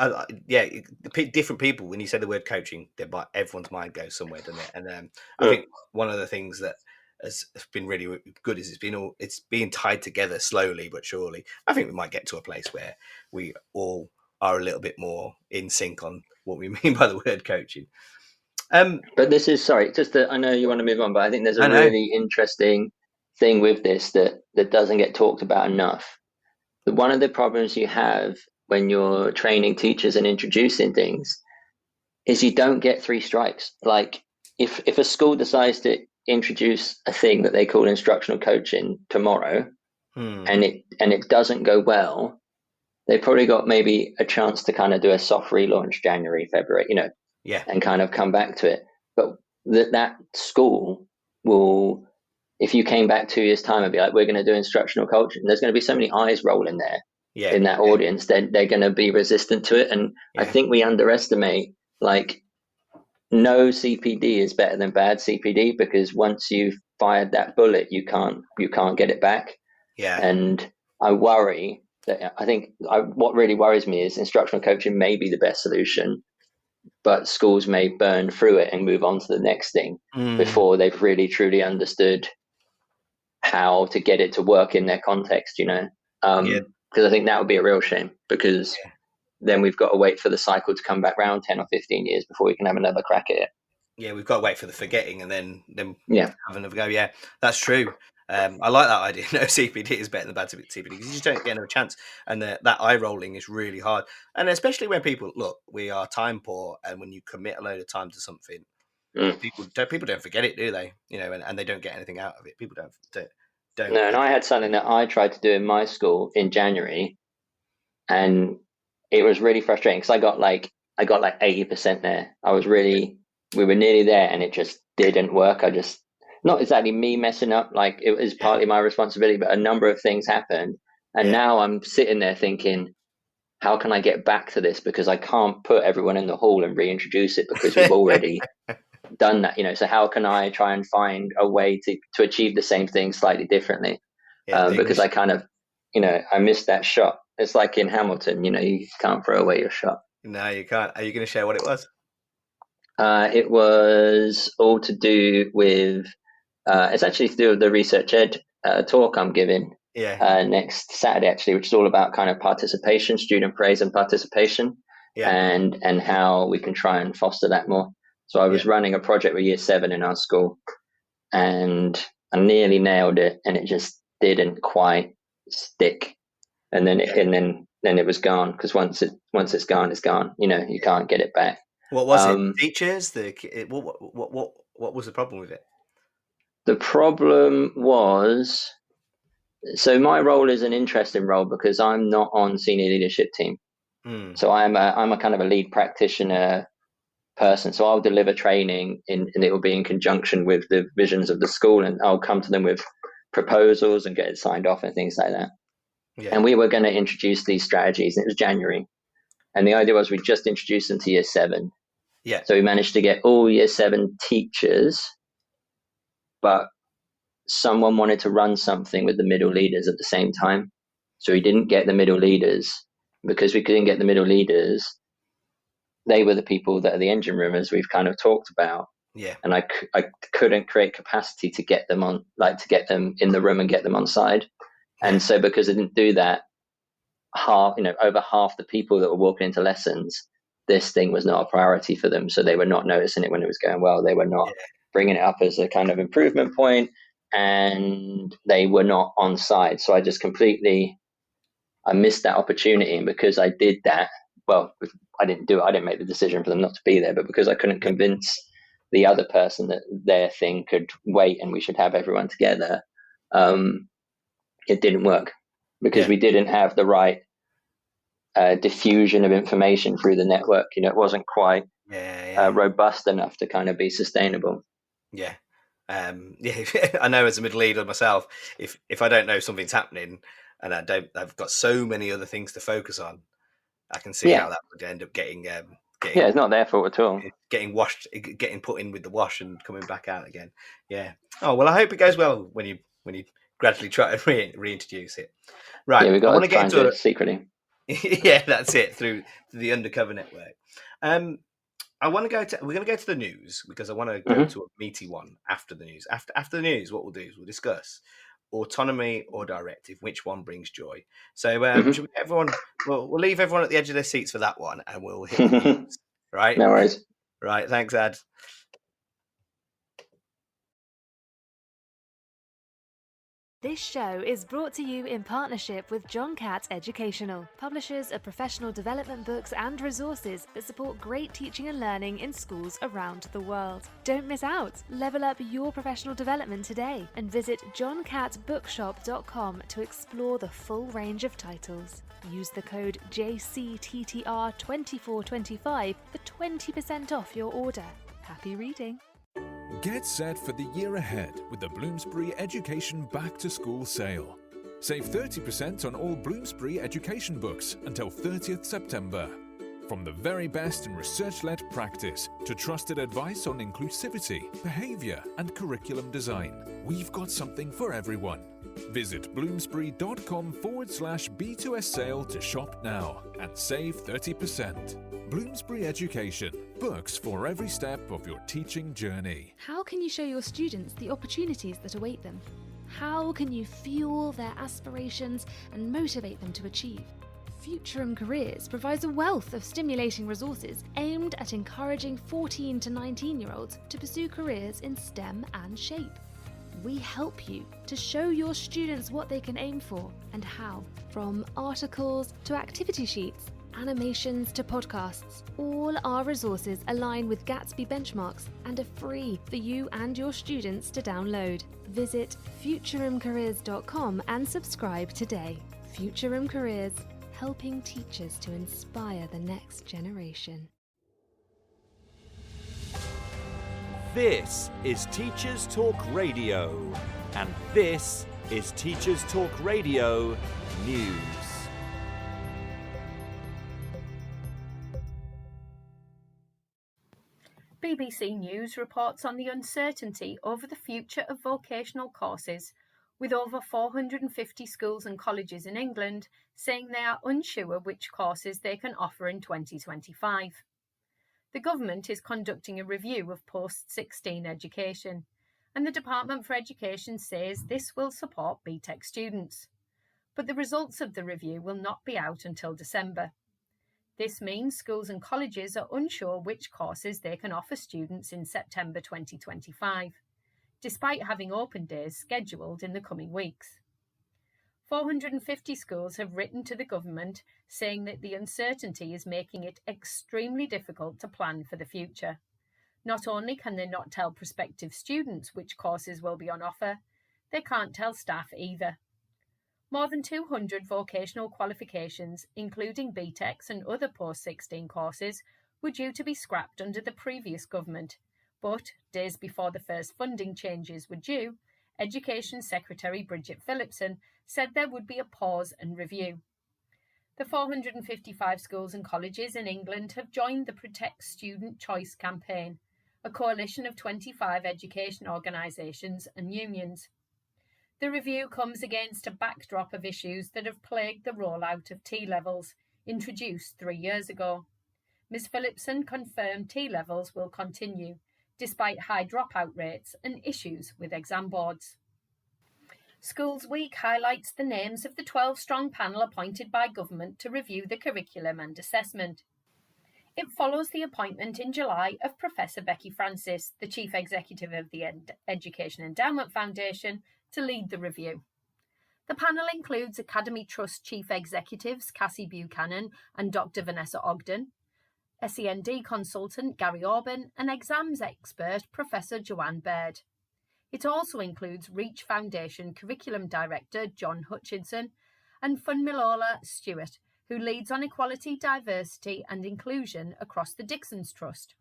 B: different people. When you say the word coaching, everyone's mind goes somewhere, doesn't it? And I think one of the things that has been really good is it's being tied together slowly but surely. I think we might get to a place where we all are a little bit more in sync on what we mean by the word coaching.
C: But this is, I know you want to move on, but I think there's a really interesting thing with this that doesn't get talked about enough. One of the problems you have when you're training teachers and introducing things is you don't get 3 strikes. Like if a school decides to introduce a thing that they call instructional coaching tomorrow and it doesn't go well, they probably got maybe a chance to kind of do a soft relaunch January, February, you know, and kind of come back to it. But that school will, if you came back 2 years' time and be like, we're going to do instructional coaching, there's going to be so many eyes rolling there in that audience, they're going to be resistant to it. And I think we underestimate, like, no CPD is better than bad CPD, because once you've fired that bullet, you can't get it back. And I worry that what really worries me is instructional coaching may be the best solution, but schools may burn through it and move on to the next thing before they've really truly understood how to get it to work in their context, you know? Because I think that would be a real shame, because then we've got to wait for the cycle to come back round 10 or 15 years before we can have another crack at it.
B: Yeah, we've got to wait for the forgetting and then have another go. Yeah, that's true. I like that idea. No CPD is better than bad CPD, because you just don't get another chance. And that eye rolling is really hard. And especially when people, we are time poor, and when you commit a load of time to something, people don't forget it, do they? You know, and they don't get anything out of it. People don't.
C: No, and I had something that I tried to do in my school in January, and it was really frustrating because I got like 80% there. We were nearly there, and it just didn't work. Not exactly me messing up, like it was partly my responsibility, but a number of things happened. And now I'm sitting there thinking, how can I get back to this? Because I can't put everyone in the hall and reintroduce it, because we've already done that, so how can I try and find a way to achieve the same thing slightly differently? Because I kind of, I missed that shot. It's like in Hamilton, you can't throw away your shot.
B: No, you can't. Are you going to share what it was?
C: It was all to do with, it's actually to do with the Research Ed talk I'm giving next Saturday, actually, which is all about kind of participation, student praise and participation, and how we can try and foster that more. So I was running a project with Year 7 in our school, and I nearly nailed it, and it just didn't quite stick. And then it was gone, because once it's gone, it's gone. You can't get it back.
B: What was it? Teachers? What was the problem with it?
C: The problem was, so my role is an interesting role because I'm not on senior leadership team. So I'm a kind of a lead practitioner person. So I'll deliver training and it will be in conjunction with the visions of the school, and I'll come to them with proposals and get it signed off and things like that. And we were going to introduce these strategies, and it was January. And the idea was we just introduced them to Year 7.
B: Yeah.
C: So we managed to get all Year 7 teachers, but someone wanted to run something with the middle leaders at the same time. So we didn't get the middle leaders. Because we couldn't get the middle leaders, they were the people that are the engine room, as we've kind of talked about.
B: Yeah.
C: And I couldn't create capacity to get them on, to get them in the room and get them on side. And so because I didn't do that, over half the people that were walking into lessons, this thing was not a priority for them. So they were not noticing it when it was going well. They were not bringing it up as a kind of improvement point, and they were not on side. So I just I missed that opportunity. And because I did that, well, I didn't do it. I didn't make the decision for them not to be there, but because I couldn't convince the other person that their thing could wait and we should have everyone together, it didn't work, because we didn't have the right diffusion of information through the network. It wasn't quite robust enough to kind of be sustainable.
B: Yeah. I know as a middle leader myself, if I don't know something's happening and I've got so many other things to focus on, I can see how that would end up getting
C: it's not their fault at all.
B: Getting washed, getting put in with the wash and coming back out again. Yeah. Oh, well, I hope it goes well when you gradually try to reintroduce it. Right.
C: Yeah, we got to try and do it secretly.
B: Yeah, that's it, through the undercover network. We're going to go to the news, because I want to go to a meaty one after the news. After the news, what we'll do is we'll discuss autonomy or directive, which one brings joy. So should we'll leave everyone at the edge of their seats for that one, and we'll hit the news. Right?
C: No worries.
B: Right, thanks, Ad.
D: This show is brought to you in partnership with John Catt Educational, publishers of professional development books and resources that support great teaching and learning in schools around the world. Don't miss out. Level up your professional development today and visit johncattbookshop.com to explore the full range of titles. Use the code JCTTR2425 for 20% off your order. Happy reading.
E: Get set for the year ahead with the Bloomsbury Education Back to School sale. Save 30% on all Bloomsbury education books until 30th September. From the very best in research-led practice to trusted advice on inclusivity, behaviour and curriculum design, we've got something for everyone. Visit bloomsbury.com/B2S sale to shop now and save 30%. Bloomsbury Education, books for every step of your teaching journey.
D: How can you show your students the opportunities that await them? How can you fuel their aspirations and motivate them to achieve? Futurum Careers provides a wealth of stimulating resources aimed at encouraging 14 to 19-year-olds to pursue careers in STEM and SHAPE. We help you to show your students what they can aim for and how. From articles to activity sheets, animations to podcasts, all our resources align with Gatsby benchmarks and are free for you and your students to download. Visit futurumcareers.com and subscribe today. Futurum Careers, helping teachers to inspire the next generation.
A: This is Teachers Talk Radio, and this is Teachers Talk Radio News.
F: BBC News reports on the uncertainty over the future of vocational courses, with over 450 schools and colleges in England saying they are unsure which courses they can offer in 2025. The government is conducting a review of post-16 education, and the Department for Education says this will support BTEC students. But the results of the review will not be out until December. This means schools and colleges are unsure which courses they can offer students in September 2025, despite having open days scheduled in the coming weeks. 450 schools have written to the government saying that the uncertainty is making it extremely difficult to plan for the future. Not only can they not tell prospective students which courses will be on offer, they can't tell staff either. More than 200 vocational qualifications, including BTECs and other post-16 courses, were due to be scrapped under the previous government, but days before the first funding changes were due, Education Secretary Bridget Phillipson said there would be a pause and review. The 455 schools and colleges in England have joined the Protect Student Choice campaign, a coalition of 25 education organisations and unions. The review comes against a backdrop of issues that have plagued the rollout of T-levels, introduced 3 years ago. Ms Phillipson confirmed T-levels will continue, despite high dropout rates and issues with exam boards. Schools Week highlights the names of the 12-strong panel appointed by government to review the curriculum and assessment. It follows the appointment in July of Professor Becky Francis, the Chief Executive of the Education Endowment Foundation, to lead the review. The panel includes Academy Trust Chief Executives Cassie Buchanan and Dr Vanessa Ogden, SEND consultant Gary Orban and exams expert Professor Joanne Baird. It also includes Reach Foundation Curriculum Director John Hutchinson and Funmilola Stewart, who leads on equality, diversity and inclusion across the Dixon's Trust.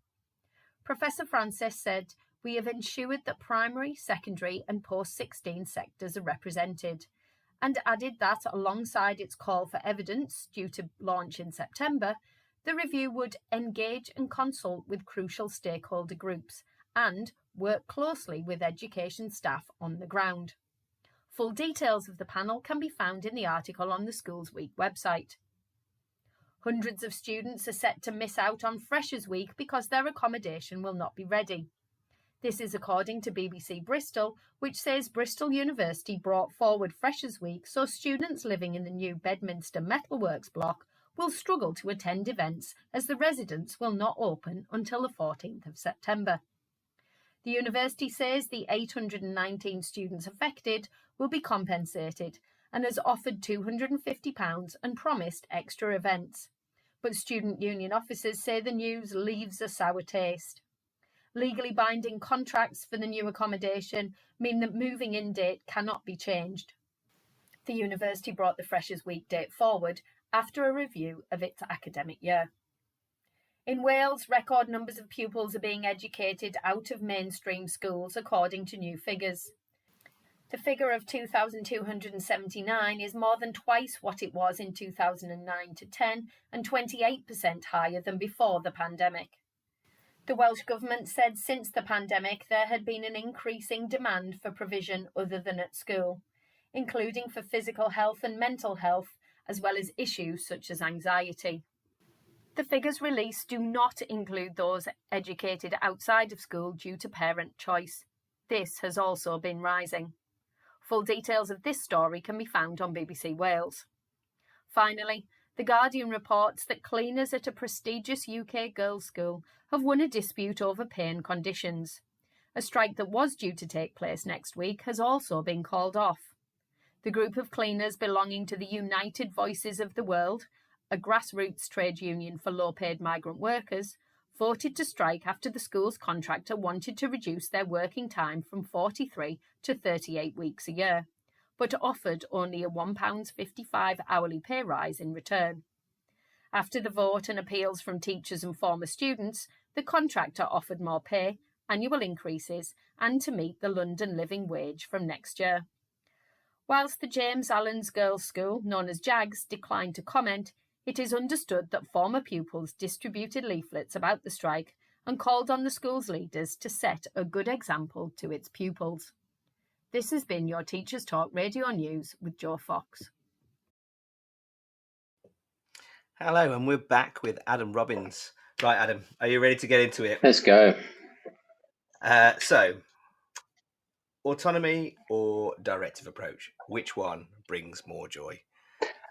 F: Professor Francis said, "We have ensured that primary, secondary and post-16 sectors are represented," and added that alongside its call for evidence due to launch in September, the review would engage and consult with crucial stakeholder groups and work closely with education staff on the ground. Full details of the panel can be found in the article on the Schools Week website. Hundreds of students are set to miss out on Freshers Week because their accommodation will not be ready. This is according to BBC Bristol, which says Bristol University brought forward Freshers Week so students living in the new Bedminster Metalworks block will struggle to attend events as the residence will not open until the 14th of September. The university says the 819 students affected will be compensated and has offered £250 and promised extra events. But student union officers say the news leaves a sour taste. Legally binding contracts for the new accommodation mean that moving in date cannot be changed. The university brought the Freshers Week date forward after a review of its academic year. In Wales, record numbers of pupils are being educated out of mainstream schools according to new figures. The figure of 2,279 is more than twice what it was in 2009-10 and 28% higher than before the pandemic. The Welsh Government said since the pandemic there had been an increasing demand for provision other than at school, including for physical health and mental health, as well as issues such as anxiety. The figures released do not include those educated outside of school due to parent choice. This has also been rising. Full details of this story can be found on BBC Wales. Finally, The Guardian reports that cleaners at a prestigious UK girls' school have won a dispute over pay and conditions. A strike that was due to take place next week has also been called off. The group of cleaners belonging to the United Voices of the World, a grassroots trade union for low-paid migrant workers, voted to strike after the school's contractor wanted to reduce their working time from 43 to 38 weeks a year, but offered only a £1.55 hourly pay rise in return. After the vote and appeals from teachers and former students, the contractor offered more pay, annual increases, and to meet the London living wage from next year. Whilst the James Allen's Girls' School, known as JAGS, declined to comment, it is understood that former pupils distributed leaflets about the strike and called on the school's leaders to set a good example to its pupils. This has been your Teachers Talk Radio News with Joe Fox.
B: Hello, and we're back with Adam Robbins. Right, Adam, are you ready to get into it?
C: Let's go.
B: So, autonomy or directive approach? Which one brings more joy?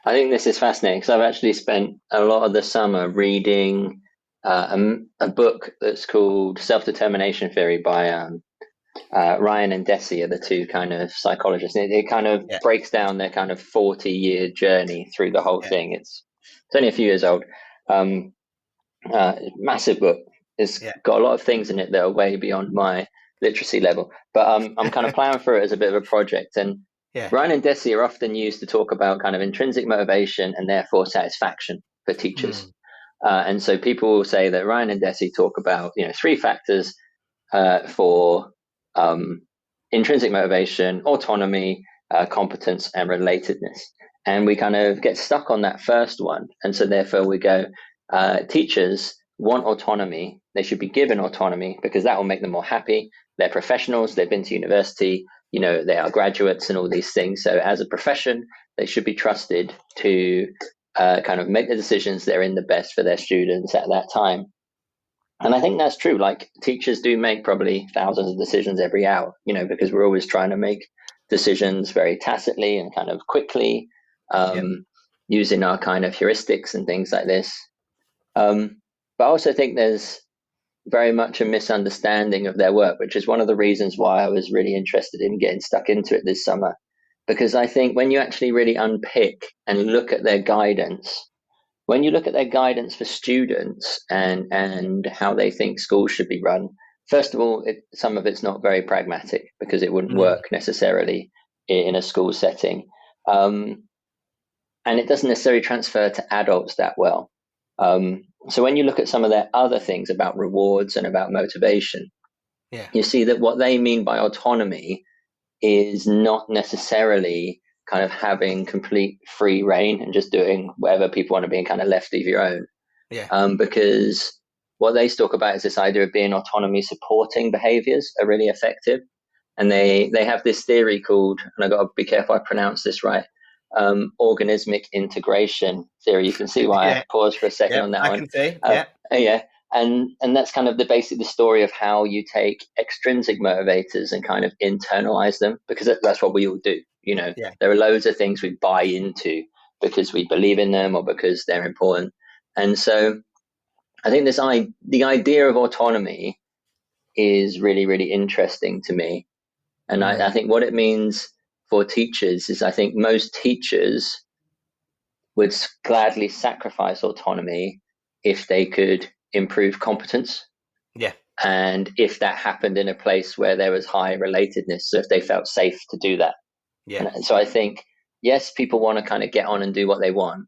C: I think this is fascinating because I've actually spent a lot of the summer reading a book that's called Self-Determination Theory by Ryan and Deci are the two kind of psychologists. It kind of breaks down their kind of 40-year journey through the whole thing. It's only a few years old. Massive book. It's got a lot of things in it that are way beyond my literacy level. But I'm kind of plowing through it as a bit of a project. And Ryan and Deci are often used to talk about kind of intrinsic motivation and therefore satisfaction for teachers. And so people will say that Ryan and Deci talk about, 3 factors for intrinsic motivation, autonomy, competence, and relatedness. And we kind of get stuck on that first one. And so therefore we go, teachers want autonomy. They should be given autonomy because that will make them more happy. They're professionals. They've been to university. They are graduates and all these things. So as a profession, they should be trusted to kind of make the decisions that are in the best for their students at that time. And I think that's true. Like, teachers do make probably thousands of decisions every hour, because we're always trying to make decisions very tacitly and kind of quickly, using our kind of heuristics and things like this. But I also think there's very much a misunderstanding of their work, which is one of the reasons why I was really interested in getting stuck into it this summer. Because I think when you actually really unpick and look at their guidance, when you look at their guidance for students and how they think schools should be run, first of all, some of it's not very pragmatic because it wouldn't work necessarily in a school setting. And it doesn't necessarily transfer to adults that well. So when you look at some of their other things about rewards and about motivation, you see that what they mean by autonomy is not necessarily kind of having complete free reign and just doing whatever people want to be and kind of left of your own. Because what they talk about is this idea of being autonomy supporting behaviors are really effective. And they have this theory called, and I've got to be careful I pronounce this right, organismic integration theory. You can see why I paused for a second on that one. I can see, And that's kind of the story of how you take extrinsic motivators and kind of internalize them, because that's what we all do. There are loads of things we buy into because we believe in them or because they're important. And so I think the idea of autonomy is really, really interesting to me. And I think what it means for teachers is I think most teachers would gladly sacrifice autonomy if they could improve competence. And if that happened in a place where there was high relatedness, so if they felt safe to do that. And so I think, yes, people want to kind of get on and do what they want.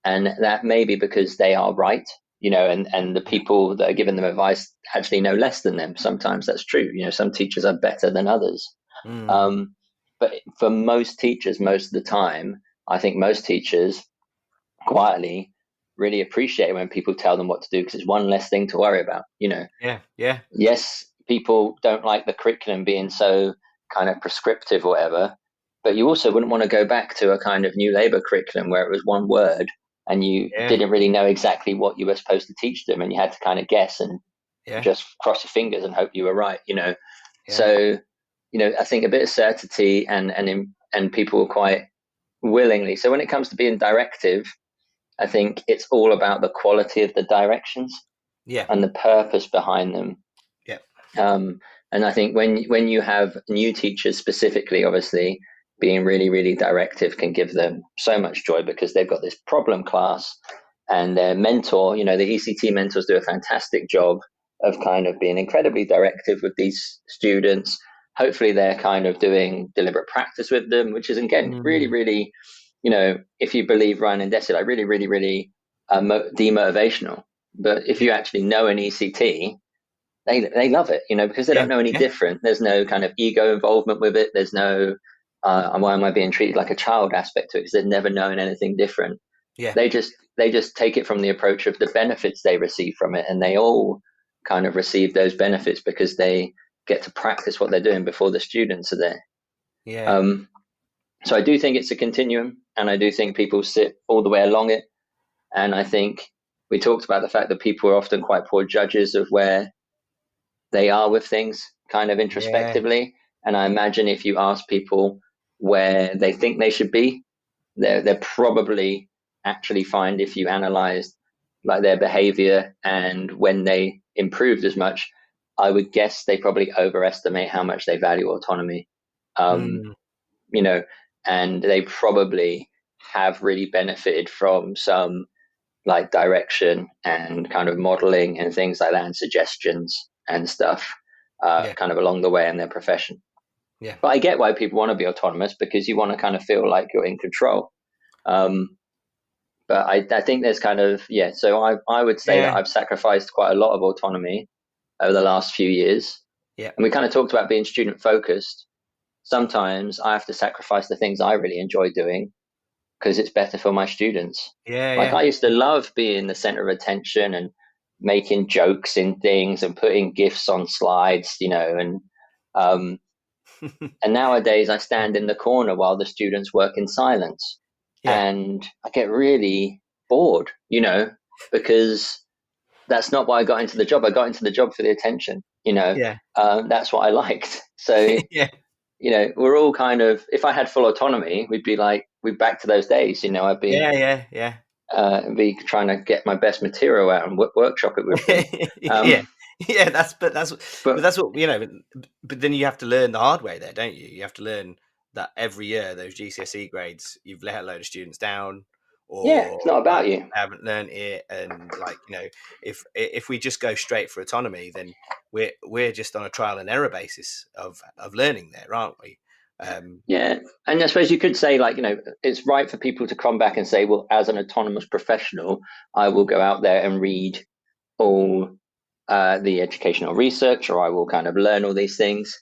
C: And that may be because they are right, and the people that are giving them advice actually know less than them. Sometimes that's true. Some teachers are better than others. But for most teachers, most of the time, I think most teachers quietly really appreciate when people tell them what to do because it's one less thing to worry about, Yes, people don't like the curriculum being so kind of prescriptive or whatever, but you also wouldn't want to go back to a kind of New Labour curriculum where it was one word and you didn't really know exactly what you were supposed to teach them and you had to kind of guess and just cross your fingers and hope you were right, So, I think a bit of certainty and people were quite willingly. So when it comes to being directive, I think it's all about the quality of the directions and the purpose behind them. And I think when you have new teachers specifically, obviously, being really, really directive can give them so much joy because they've got this problem class and their mentor, the ECT mentors do a fantastic job of kind of being incredibly directive with these students. Hopefully they're kind of doing deliberate practice with them, which is, again, really, really, if you believe Ryan and Deci, like really, really, really demotivational. But if you actually know an ECT, they love it, because they don't know any different. There's no kind of ego involvement with it. There's no, why am I being treated like a child aspect to it? Because they've never known anything different. They just take it from the approach of the benefits they receive from it. And they all kind of receive those benefits because they get to practice what they're doing before the students are there.
B: Yeah.
C: So I do think it's a continuum, and I do think people sit all the way along it. And I think we talked about the fact that people are often quite poor judges of where they are with things kind of introspectively. And I imagine if you ask people where they think they should be, they're probably actually find, if you analyze like their behavior and when they improved as much, I would guess they probably overestimate how much they value autonomy. You know, and they probably have really benefited from some like direction and kind of modeling and things like that, and suggestions and stuff kind of along the way in their profession.
B: Yeah.
C: But I get why people want to be autonomous, because you want to kind of feel like you're in control. But I think there's kind of, so I would say that I've sacrificed quite a lot of autonomy over the last few years.
B: Yeah.
C: And we kind of talked about being student focused. Sometimes I have to sacrifice the things I really enjoy doing because it's better for my students. I used to love being the center of attention and making jokes in things and putting GIFs on slides, you know, and and nowadays I stand in the corner while the students work in silence. And I get really bored, you know, because that's not why I got into the job. I got into the job for the attention, you know. That's what I liked. So you know, we're all kind of, if I had full autonomy, we're back to those days, you know. I'd be be trying to get my best material out and workshop it with them.
B: But that's what, you know. But then you have to learn the hard way there, don't you? You have to learn that every year those GCSE grades, you've let a load of students down, or
C: it's not about you.
B: Haven't learned it, and like, you know, if we just go straight for autonomy, then we're just on a trial and error basis of learning there, aren't we?
C: And I suppose you could say, like, you know, it's right for people to come back and say, well, as an autonomous professional, I will go out there and read all the educational research, or I will kind of learn all these things.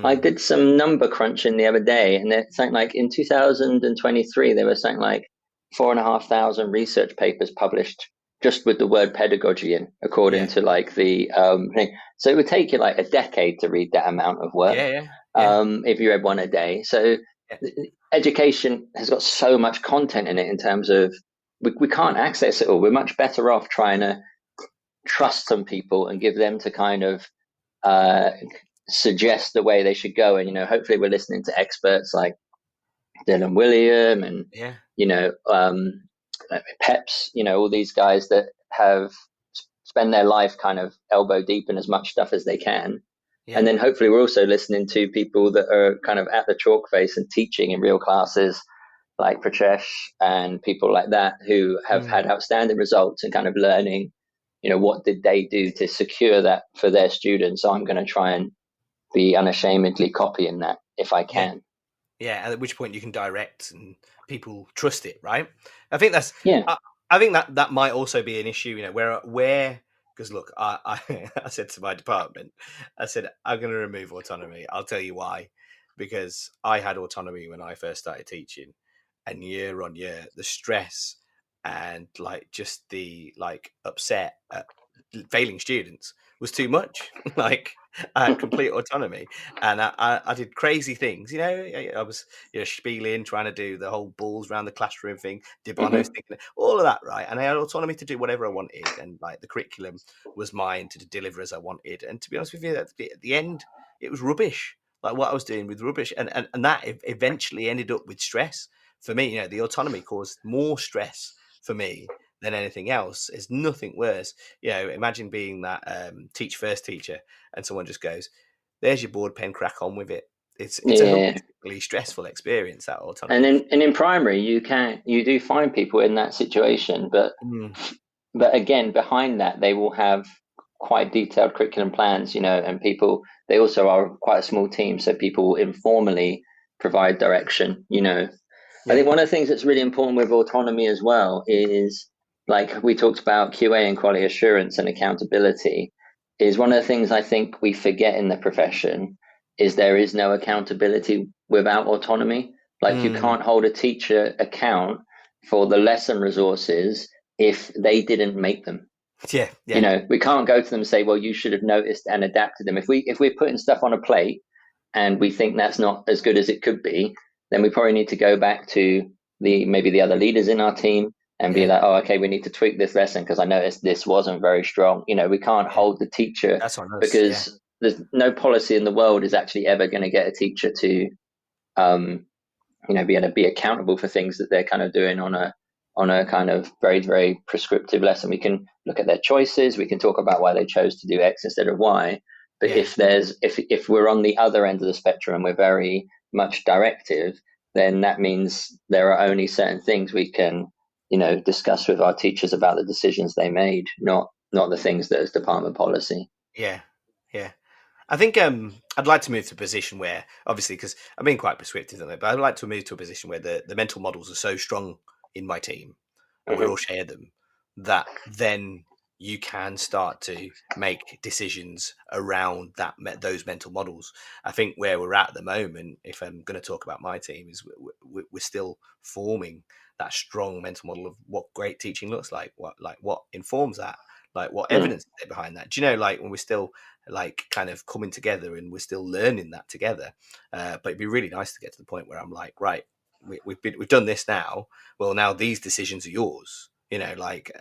C: I did some number crunching the other day, and it's something like in 2023 there was something like 4,500 research papers published just with the word pedagogy in, according to like the thing. So it would take you like a decade to read that amount of work. If you read one a day. So education has got so much content in it, in terms of we can't access it all. We're much better off trying to trust some people and give them to kind of suggest the way they should go. And, you know, hopefully we're listening to experts like Dylan William and, you know, Peps, you know, all these guys that have spent their life kind of elbow deep in as much stuff as they can. And then hopefully we're also listening to people that are kind of at the chalk face and teaching in real classes, like Prachesh and people like that, who have had outstanding results and kind of learning, you know, what did they do to secure that for their students. So I'm going to try and be unashamedly copying that if I can.
B: At which point you can direct and people trust it, right? I think that's I think that might also be an issue, you know, where because look, I said to my department, I said, I'm going to remove autonomy. I'll tell you why. Because I had autonomy when I first started teaching, and year on year, the stress and like just the like upset at failing students was too much. Like, I had complete autonomy, and I did crazy things. You know, I was, you know, spieling, trying to do the whole balls around the classroom thing, Debono's thinking, all of that, right? And I had autonomy to do whatever I wanted, and like the curriculum was mine to deliver as I wanted. And to be honest with you, at the end, it was rubbish. Like what I was doing with rubbish, and that eventually ended up with stress for me. You know, the autonomy caused more stress for me than anything else. Is nothing worse. You know, imagine being that teach first teacher, and someone just goes, "There's your board pen, crack on with it." It's a really stressful experience, that autonomy.
C: And in primary, you do find people in that situation, but again, behind that, they will have quite detailed curriculum plans, you know, and people, they also are quite a small team, so people informally provide direction, you know. I think one of the things that's really important with autonomy as well is, like we talked about QA and quality assurance and accountability, is one of the things I think we forget in the profession is there is no accountability without autonomy. Like you can't hold a teacher account for the lesson resources if they didn't make them.
B: Yeah, yeah.
C: You know, we can't go to them and say, well, you should have noticed and adapted them. If we're putting stuff on a plate and we think that's not as good as it could be, then we probably need to go back to maybe the other leaders in our team and be like, oh, okay, we need to tweak this lesson because I noticed this wasn't very strong. You know, we can't hold the teacher
B: That's on us,
C: because there's no policy in the world is actually ever going to get a teacher to, you know, be able to be accountable for things that they're kind of doing on a kind of very, very prescriptive lesson. We can look at their choices. We can talk about why they chose to do X instead of Y. But if we're on the other end of the spectrum and we're very much directive, then that means there are only certain things we can, you know, discuss with our teachers about the decisions they made, not the things that is department policy.
B: Yeah, yeah. I think I'd like to move to a position where, obviously, because I'm being quite prescriptive on it, but I'd like to move to a position where the mental models are so strong in my team, and we all share them, that then you can start to make decisions around those mental models. I think where we're at the moment, if I'm going to talk about my team, is we're still forming that strong mental model of what great teaching looks like, what informs that, like what evidence is there behind that. Do you know, like when we're still like kind of coming together and we're still learning that together, but it'd be really nice to get to the point where I'm like, right, we've done this now. Well, now these decisions are yours. You know, like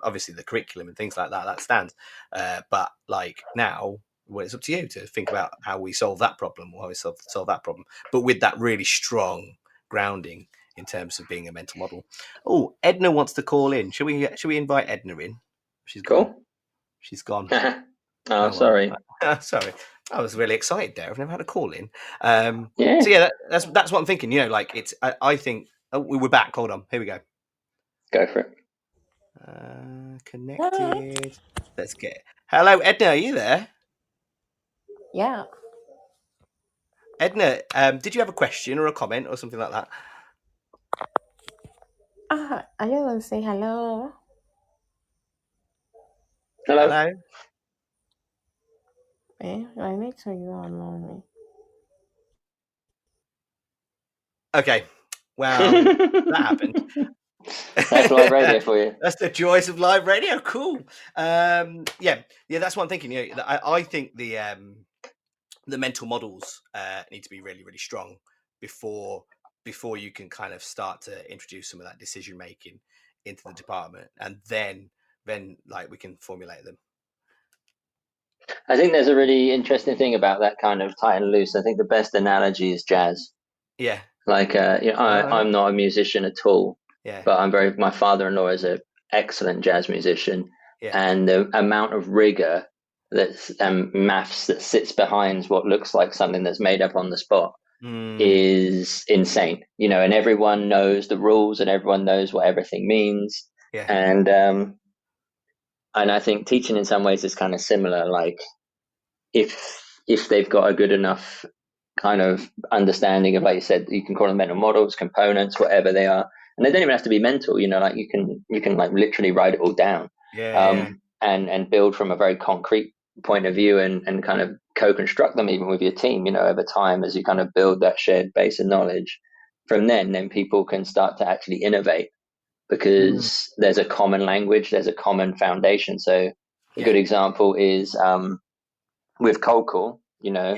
B: obviously the curriculum and things like that stands, but like now, well, it's up to you to think about how we solve that problem or how we solve that problem, but with that really strong grounding in terms of being a mental model. Oh, Edna wants to call in. Should we invite Edna in? She's gone.
C: Cool.
B: She's gone.
C: Oh, sorry.
B: Sorry. I was really excited there. I've never had a call in.
C: Yeah.
B: So yeah, that's what I'm thinking. You know, like it's. I think we're back. Hold on. Here we go.
C: Go for it.
B: Connected. Let's get. Hello, Edna. Are you there?
G: Yeah.
B: Edna, did you have a question or a comment or something like that?
G: I just want to say hello.
C: Hello.
B: Hello.
G: I need to you on me.
B: Okay. Well, that happened.
C: That's live radio for you.
B: That's the joys of live radio. Cool. Yeah. That's what I'm thinking. You know, I think the mental models need to be really, really strong before you can kind of start to introduce some of that decision making into the department, and then like we can formulate them.
C: I think there's a really interesting thing about that kind of tight and loose. I think the best analogy is jazz.
B: Yeah.
C: Like, you know, I'm not a musician at all.
B: Yeah.
C: But my father-in-law is an excellent jazz musician, and the amount of rigor that's maths that sits behind what looks like something that's made up on the spot is insane. You know, and everyone knows the rules and everyone knows what everything means.
B: Yeah.
C: And I think teaching in some ways is kind of similar. Like if they've got a good enough kind of understanding of, like you said, you can call them mental models, components, whatever they are, and they don't even have to be mental. You know, like you can like literally write it all down, and build from a very concrete point of view and kind of co-construct them even with your team. You know, over time as you kind of build that shared base of knowledge. From then people can start to actually innovate. Because there's a common language, there's a common foundation. So a good example is with Cold Call, you know,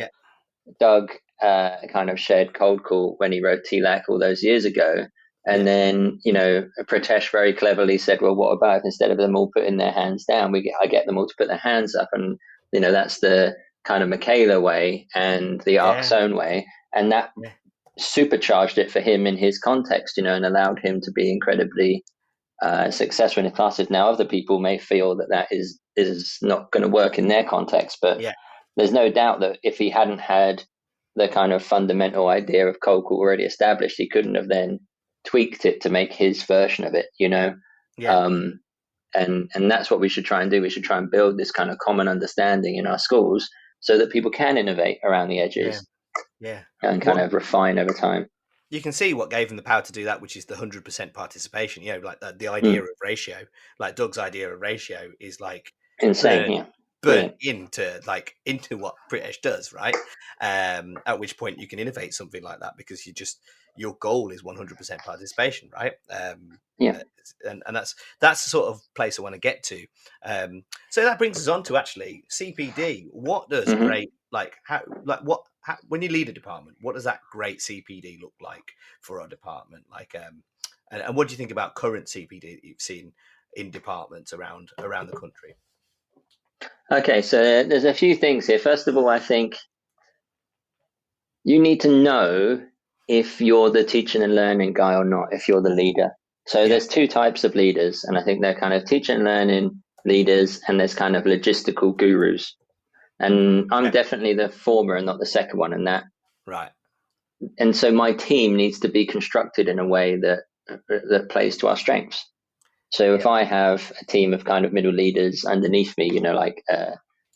C: Doug kind of shared Cold Call when he wrote TLAC all those years ago. And then, you know, Pritesh very cleverly said, well, what about if instead of them all putting their hands down, I get them all to put their hands up? And, you know, that's the kind of Michaela way and the Arc Zone way. And that supercharged it for him in his context, you know, and allowed him to be incredibly successful in his classes. Now, other people may feel that is not going to work in their context, but there's no doubt that if he hadn't had the kind of fundamental idea of Cold Call already established, he couldn't have then tweaked it to make his version of it, you know. And that's what we should try and do. We should try and build this kind of common understanding in our schools so that people can innovate around the edges. And kind of refine over time.
B: You can see what gave them the power to do that, which is the 100% participation. You know, like the idea of ratio, like Doug's idea of ratio is like
C: insane.
B: Burn into what Pritesh does, right? At which point you can innovate something like that because your goal is 100% participation, right?
C: Yeah.
B: And that's the sort of place I want to get to. So that brings us on to actually CPD. What does great, when you lead a department, what does that great CPD look like for our department? And what do you think about current CPD that you've seen in departments around the country?
C: Okay, so there's a few things here. First of all, I think you need to know if you're the teaching and learning guy or not, if you're the leader. So there's two types of leaders, and I think they're kind of teaching and learning leaders, and there's kind of logistical gurus. And I'm definitely the former and not the second one in that.
B: Right.
C: And so my team needs to be constructed in a way that plays to our strengths. So if I have a team of kind of middle leaders underneath me, like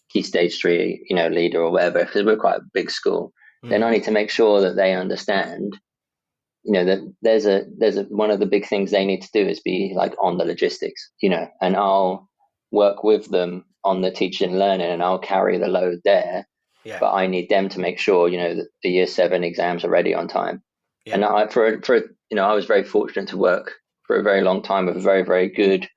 C: Key Stage 3, leader or whatever, because we're quite a big school, then I need to make sure that they understand, that there's one of the big things they need to do is be like on the logistics, and I'll work with them on the teaching and learning, and I'll carry the load there. Yeah. But I need them to make sure, that the Year 7 exams are ready on time. Yeah. And I was very fortunate to work for a very long time with a very, very good,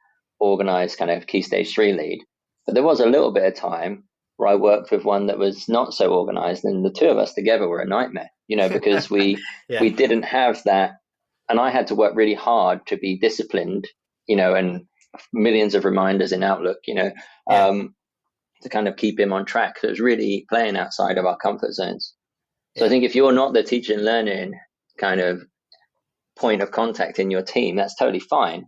C: organized kind of Key Stage 3 lead. But there was a little bit of time where I worked with one that was not so organized, and the two of us together were a nightmare, because we didn't have that. And I had to work really hard to be disciplined, and millions of reminders in Outlook, to kind of keep him on track. So it was really playing outside of our comfort zones. So I think if you're not the teaching and learning kind of point of contact in your team, that's totally fine.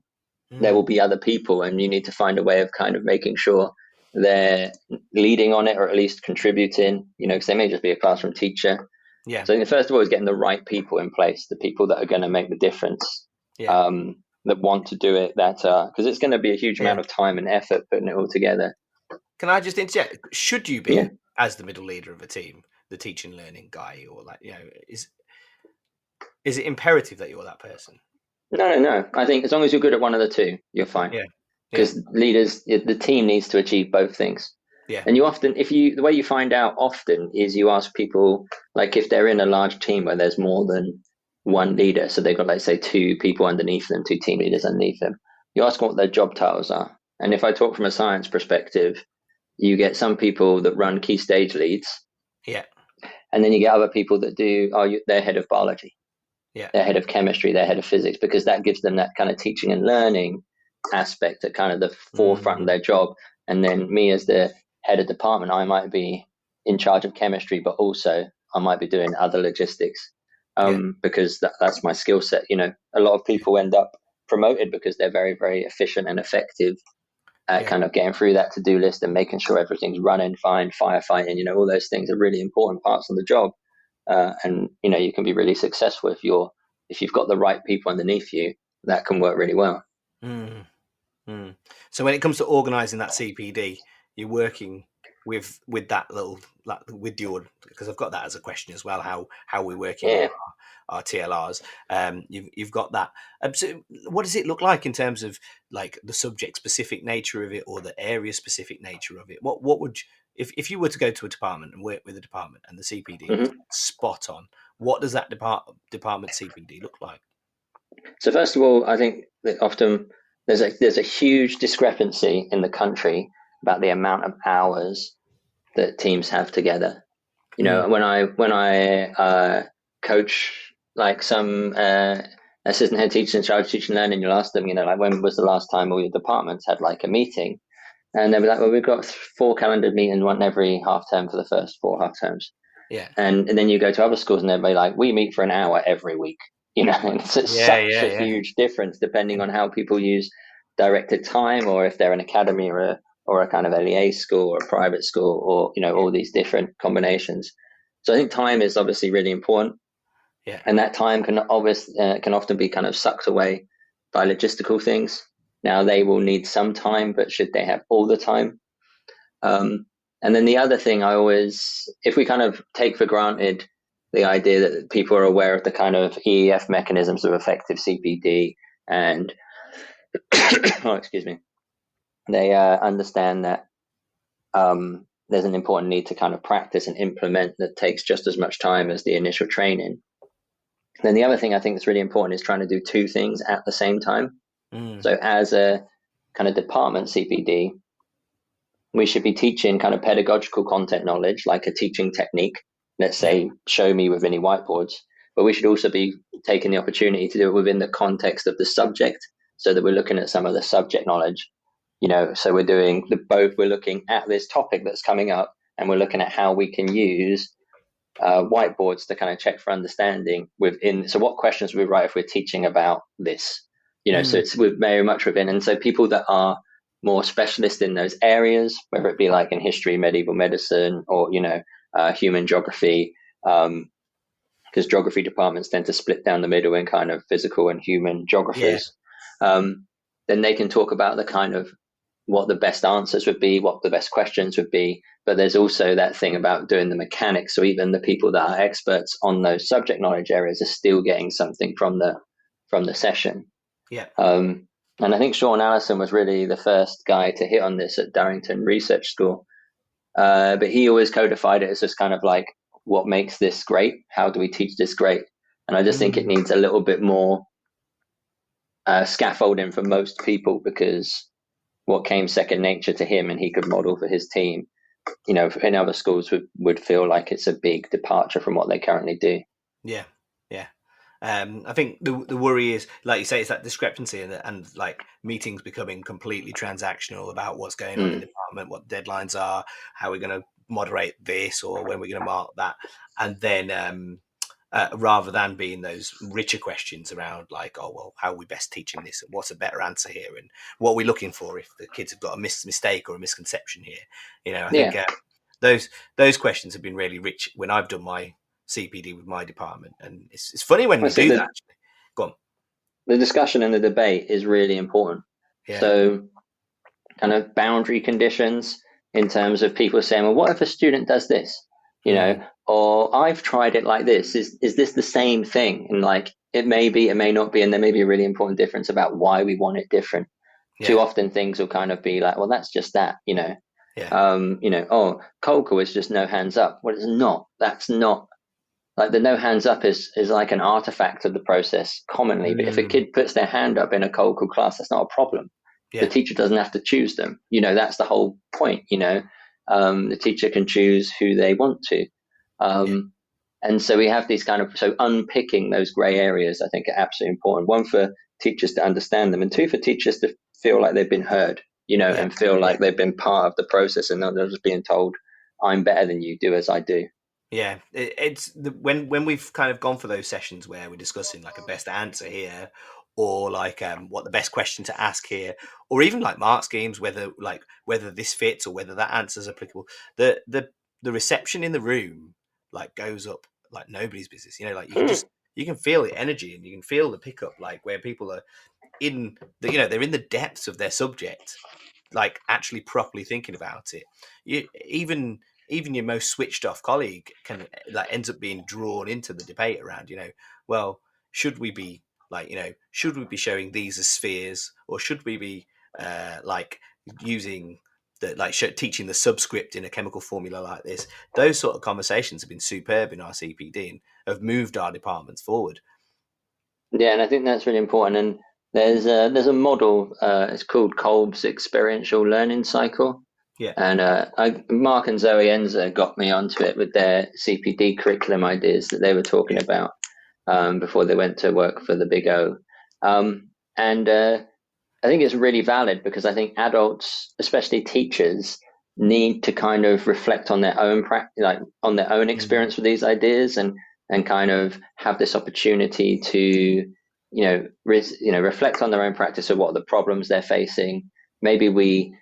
C: There will be other people, and you need to find a way of kind of making sure they're leading on it, or at least contributing, because they may just be a classroom teacher. Yeah. So I think first of all is getting the right people in place, the people that are going to make the difference, that want to do it, because it's going to be a huge amount of time and effort putting it all together.
B: Can I just interject? Should you be, as the middle leader of a team, the teaching learning guy, or is it imperative that you're that person?
C: No. I think as long as you're good at one of the two, you're fine. Yeah. Because leaders, the team needs to achieve both things. Yeah. And you often, the way you find out often is you ask people, like if they're in a large team where there's more than one leader, so they've got, like, say, two people underneath them, two team leaders underneath them, you ask them what their job titles are. And if I talk from a science perspective, you get some people that run Key Stage leads. Yeah. And then you get other people that they're head of biology. Yeah. They're head of chemistry, they're head of physics, because that gives them that kind of teaching and learning aspect at kind of the forefront of their job. And then me as the head of department, I might be in charge of chemistry, but also I might be doing other logistics, because that's my skill set. A lot of people end up promoted because they're very, very efficient and effective at kind of getting through that to-do list and making sure everything's running fine, firefighting, all those things are really important parts of the job. And you can be really successful if you've got the right people underneath you. That can work really well.
B: So when it comes to organising that CPD, you're working with that because I've got that as a question as well. How we're working our TLRs. You've got that. So what does it look like in terms of like the subject specific nature of it, or the area specific nature of it? What would if you were to go to a department and work with a department and the CPD was spot on, what does that department CPD look like?
C: So first of all, I think that often there's a huge discrepancy in the country about the amount of hours that teams have together. When I coach like some assistant head teachers in charge of teaching and learning, you'll ask them, when was the last time all your departments had like a meeting? And they'll be like, well, we've got 4 calendared meetings, one every half term for the first 4 half terms. Yeah. And then you go to other schools and they'll be like, we meet for an hour every week. And it's such a huge difference depending on how people use directed time, or if they're an academy or a kind of LEA school or a private school, or all these different combinations. So I think time is obviously really important. Yeah. And that time can often be kind of sucked away by logistical things. Now they will need some time, but should they have all the time? And then the other thing if we kind of take for granted the idea that people are aware of the kind of EEF mechanisms of effective CPD, and they understand that there's an important need to kind of practice and implement that takes just as much time as the initial training. Then the other thing I think that's really important is trying to do two things at the same time. So as a kind of department CPD, we should be teaching kind of pedagogical content knowledge, like a teaching technique. Let's say, show me with any whiteboards. But we should also be taking the opportunity to do it within the context of the subject, so that we're looking at some of the subject knowledge. So we're doing both. We're looking at this topic that's coming up, and we're looking at how we can use whiteboards to kind of check for understanding within. So what questions we write if we're teaching about this? So it's very much within. And so people that are more specialist in those areas, whether it be like in history, medieval medicine, or human geography, because geography departments tend to split down the middle in kind of physical and human geographers. Then they can talk about the kind of what the best answers would be, what the best questions would be. But there's also that thing about doing the mechanics. So even the people that are experts on those subject knowledge areas are still getting something from the session. And I think Sean Allison was really the first guy to hit on this at Darrington Research School. But he always codified it as just kind of like, what makes this great? How do we teach this great? And I just think it needs a little bit more scaffolding for most people, because what came second nature to him and he could model for his team, in other schools would feel like it's a big departure from what they currently do. Yeah.
B: I think the worry is, like you say, it's that discrepancy and like meetings becoming completely transactional about what's going on in the department, what deadlines are, how we're going to moderate this, or when we're going to mark that. And then rather than being those richer questions around like, oh, well, how are we best teaching this? And what's a better answer here? And what are we looking for if the kids have got a mistake or a misconception here? I think those questions have been really rich when I've done my CPD with my department, and it's funny when we do that. Actually. Go on.
C: The discussion and the debate is really important. So kind of boundary conditions in terms of people saying, well, what if a student does this, or I've tried it like this, is this the same thing? And like, it may be, it may not be, and there may be a really important difference about why we want it different. Too often things will kind of be like, well, that's just that, oh, cold call is just no hands up. Well, it's not. That's not. Like the no hands up is like an artifact of the process commonly. But if a kid puts their hand up in a cold call class, that's not a problem. The teacher doesn't have to choose them. That's the whole point. The teacher can choose who they want to. And so we have these so unpicking those gray areas, I think, are absolutely important. One, for teachers to understand them, and two, for teachers to feel like they've been heard, and feel like they've been part of the process and not just being told, I'm better than you, do as I do.
B: Yeah, it's when we've kind of gone for those sessions where we're discussing like a best answer here, or like what the best question to ask here, or even like mark schemes, whether this fits or whether that answer is applicable. The reception in the room like goes up like nobody's business. Like you can feel the energy and you can feel the pickup, like where people are in they're in the depths of their subject, like actually properly thinking about it. Even your most switched off colleague can ends up being drawn into the debate around, well, should we be showing these as spheres, or should we be using teaching the subscript in a chemical formula like this? Those sort of conversations have been superb in our CPD and have moved our departments forward.
C: Yeah, and I think that's really important. And there's a model, it's called Kolb's experiential learning cycle.
B: Yeah,
C: and Mark and Zoe Enzer got me onto it with their CPD curriculum ideas that they were talking about before they went to work for the Big O. And I think it's really valid, because I think adults, especially teachers, need to kind of reflect on their own on their own experience with these ideas, and kind of have this opportunity to reflect on their own practice of what are the problems they're facing. Maybe we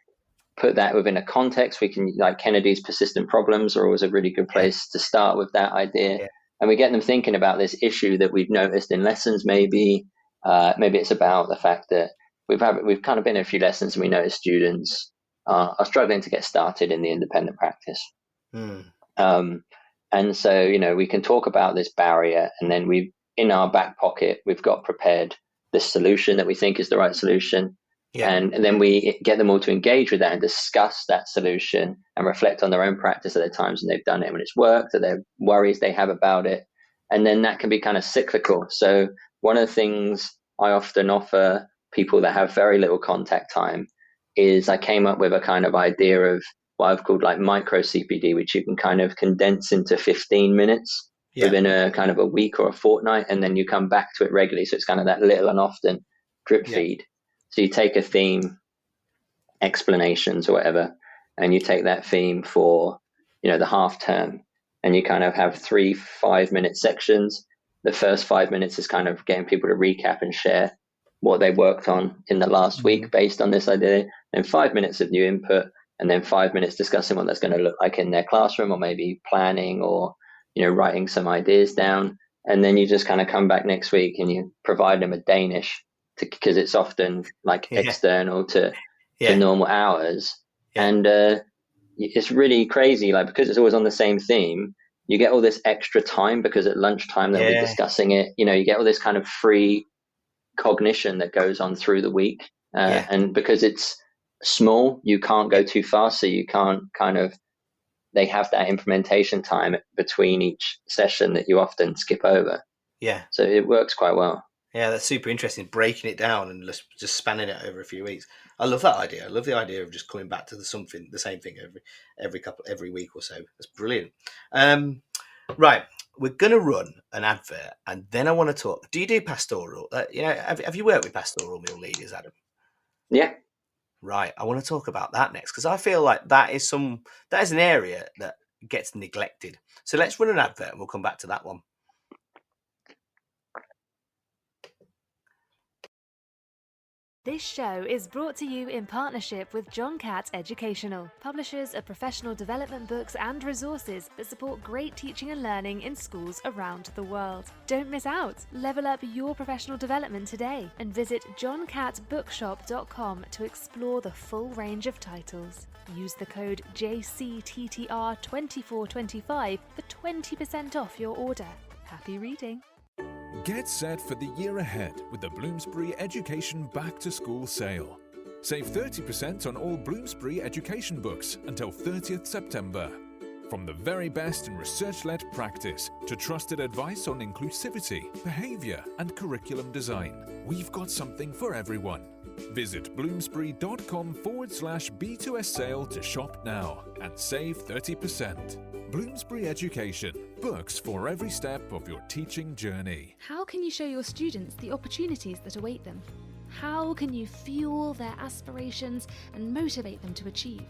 C: put that within a context. We can, like Kennedy's persistent problems are always a really good place to start with that idea. And we get them thinking about this issue that we've noticed in lessons. Maybe it's about the fact that we've kind of been in a few lessons and we notice students are struggling to get started in the independent practice. And so, we can talk about this barrier, and then in our back pocket, we've got prepared this solution that we think is the right solution. And then we get them all to engage with that and discuss that solution and reflect on their own practice at the times when they've done it, when it's worked, or their worries they have about it. and then that can be kind of cyclical. So one of the things I often offer people that have very little contact time is I came up with a kind of idea of what I've called like micro CPD, which you can kind of condense into 15 minutes within a kind of a week or a fortnight, and then you come back to it regularly. So it's kind of that little and often drip feed. So you take a theme, explanations or whatever, and you take that theme for, the half term, and you kind of have 3 5-minute sections. The first 5 minutes is kind of getting people to recap and share what they worked on in the last week based on this idea, and 5 minutes of new input, and then 5 minutes discussing what that's going to look like in their classroom, or maybe planning, or writing some ideas down. And then you just kind of come back next week and you provide them a Danish, because it's often like external to normal hours. And it's really crazy, like, because it's always on the same theme, you get all this extra time, because at lunchtime they'll be discussing it. You get all this kind of free cognition that goes on through the week. And because it's small, you can't go too fast, so you can't they have that implementation time between each session that you often skip over. So it works quite well.
B: That's super interesting, breaking it down and just spanning it over a few weeks. I love that idea. I love the idea of just coming back to the same thing every week or so. That's brilliant. Right, we're going to run an advert, and then I want to talk. Do you do pastoral? Have you worked with pastoral middle leaders, Adam?
C: Yeah.
B: Right, I want to talk about that next, because I feel like that is an area that gets neglected. So let's run an advert, and we'll come back to that one.
D: This show is brought to you in partnership with John Catt Educational, publishers of professional development books and resources that support great teaching and learning in schools around the world. Don't miss out. Level up your professional development today and visit johncattbookshop.com to explore the full range of titles. Use the code JCTTR2425 for 20% off your order. Happy reading.
E: Get set for the year ahead with the Bloomsbury Education Back to School sale. Save 30% on all Bloomsbury education books until 30th September. From the very best in research-led practice to trusted advice on inclusivity, behaviour and curriculum design, we've got something for everyone. Visit bloomsbury.com/B2S sale to shop now and save 30%. Bloomsbury Education, books for every step of your teaching journey.
D: How can you show your students the opportunities that await them? How can you fuel their aspirations and motivate them to achieve?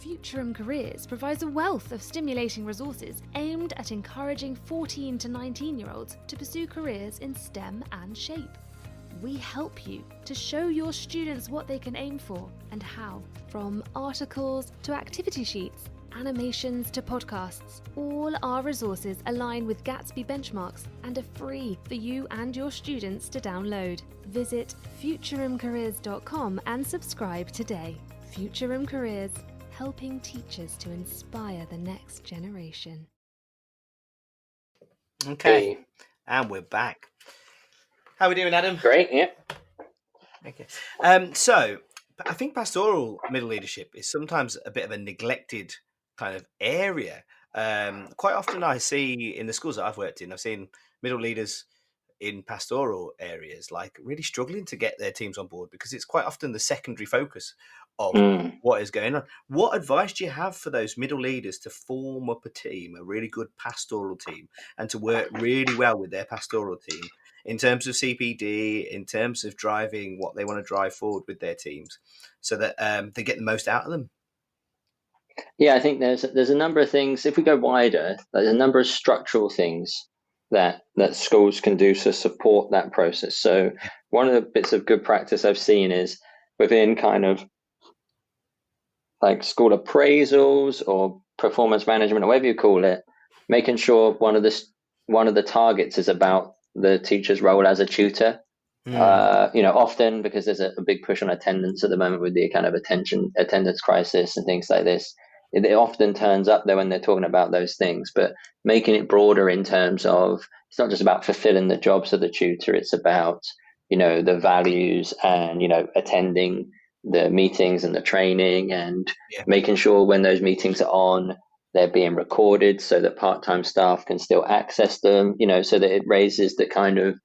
D: Futurum Careers provides a wealth of stimulating resources aimed at encouraging 14 to 19-year-olds to pursue careers in STEM and SHAPE. We help you to show your students what they can aim for and how. From articles to activity sheets, animations to podcasts, all our resources align with Gatsby benchmarks and are free for you and your students to download. Visit futurumcareers.com and subscribe today. Futurum Careers, helping teachers to inspire the next generation.
B: Okay, and we're back. How are we doing, Adam?
C: Great, yeah.
B: Okay. So I think pastoral middle leadership is sometimes a bit of a neglected kind of area. Quite often I see in the schools that I've worked in, I've seen middle leaders in pastoral areas like really struggling to get their teams on board, because it's quite often the secondary focus of what is going on. What advice do you have for those middle leaders to form up a team, a really good pastoral team, and to work really well with their pastoral team in terms of CPD, in terms of driving what they want to drive forward with their teams, so that they get the most out of them?
C: Yeah, I think there's a number of things. If we go wider, there's a number of structural things that schools can do to support that process. So one of the bits of good practice I've seen is within kind of like school appraisals or performance management, or whatever you call it, making sure one of the targets is about the teacher's role as a tutor. Often because there's a big push on attendance at the moment with the kind of attendance crisis and things like this. It often turns up there when they're talking about those things, but making it broader in terms of it's not just about fulfilling the jobs of the tutor, it's about, the values and, attending the meetings and the training and making sure when those meetings are on, they're being recorded so that part-time staff can still access them, so that it raises the kind of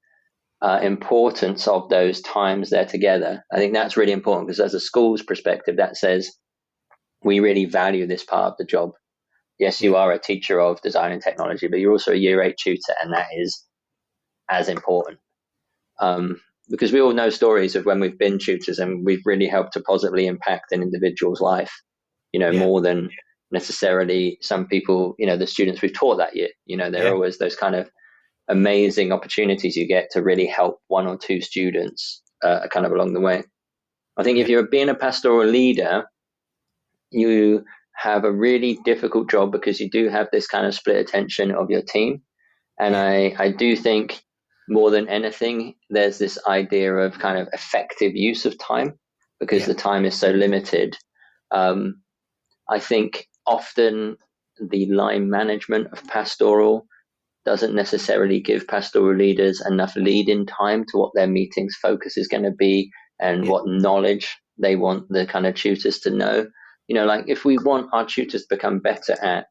C: importance of those times they're together. I think that's really important, because as a school's perspective, that says we really value this part of the job. Yes, you are a teacher of design and technology, but you're also a year 8 tutor, and that is as important. Because we all know stories of when we've been tutors and we've really helped to positively impact an individual's life, more than necessarily some people, the students we've taught that year. There are always those kind of amazing opportunities you get to really help 1 or 2 students kind of along the way. I think if you're being a pastoral leader, you have a really difficult job, because you do have this kind of split attention of your team. And I do think more than anything, there's this idea of kind of effective use of time, because the time is so limited. I think often the line management of pastoral doesn't necessarily give pastoral leaders enough lead-in time to what their meetings focus is going to be, and what knowledge they want the kind of tutors to know. Like if we want our tutors to become better at